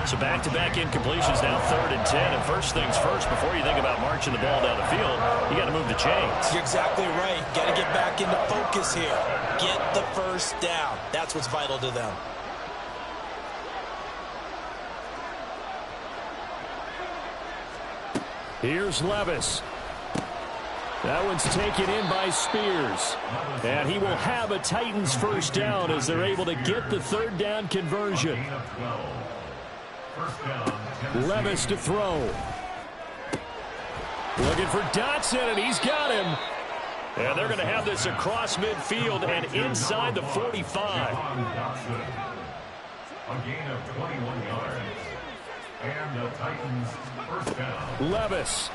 [SPEAKER 2] So back-to-back incompletions now 3rd and 10. And first things first, before you think about marching the ball down the field, you got to move the chains.
[SPEAKER 4] You're exactly right. Got to get back into focus here. Get the first down. That's what's vital to them.
[SPEAKER 1] Here's Levis. That one's taken in by Spears. And he will have a Titans first down as they're able to get the 3rd down conversion. Levis to throw. Looking for Dotson, and he's got him.
[SPEAKER 2] And they're going to have this across midfield and inside the 45.
[SPEAKER 5] A gain of 21 yards. And the Titans first down.
[SPEAKER 1] Levis.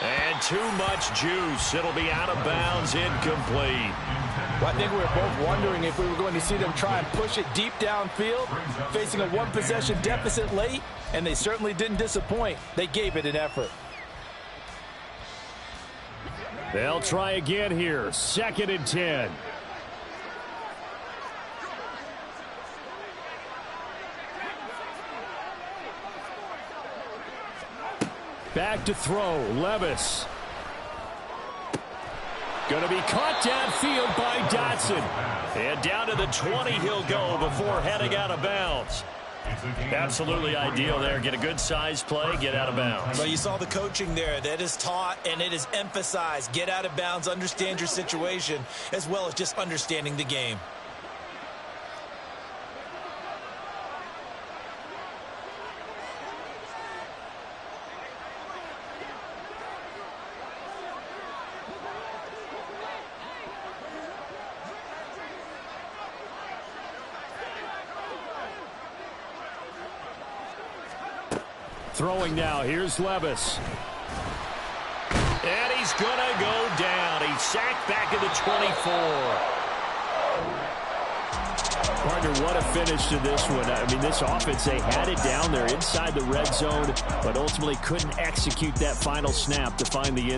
[SPEAKER 2] And too much juice. It'll be out of bounds, incomplete.
[SPEAKER 7] Well, I think we were both wondering if we were going to see them try and push it deep downfield, facing a 1-possession deficit late, and they certainly didn't disappoint. They gave it an effort.
[SPEAKER 1] They'll try again here. 2nd and 10. Back to throw. Levis. Going to be caught downfield by Dotson.
[SPEAKER 2] And down to the 20 he'll go before heading out of bounds. Absolutely ideal there. Get a good size play, get out of bounds.
[SPEAKER 4] Well, you saw the coaching there. That is taught and it is emphasized. Get out of bounds, understand your situation, as well as just understanding the game.
[SPEAKER 1] Throwing now. Here's Levis.
[SPEAKER 2] And he's going to go down. He's sacked back at the 24.
[SPEAKER 1] Partner, what a finish to this one. I mean, this offense, they had it down there inside the red zone, but ultimately couldn't execute that final snap to find the end.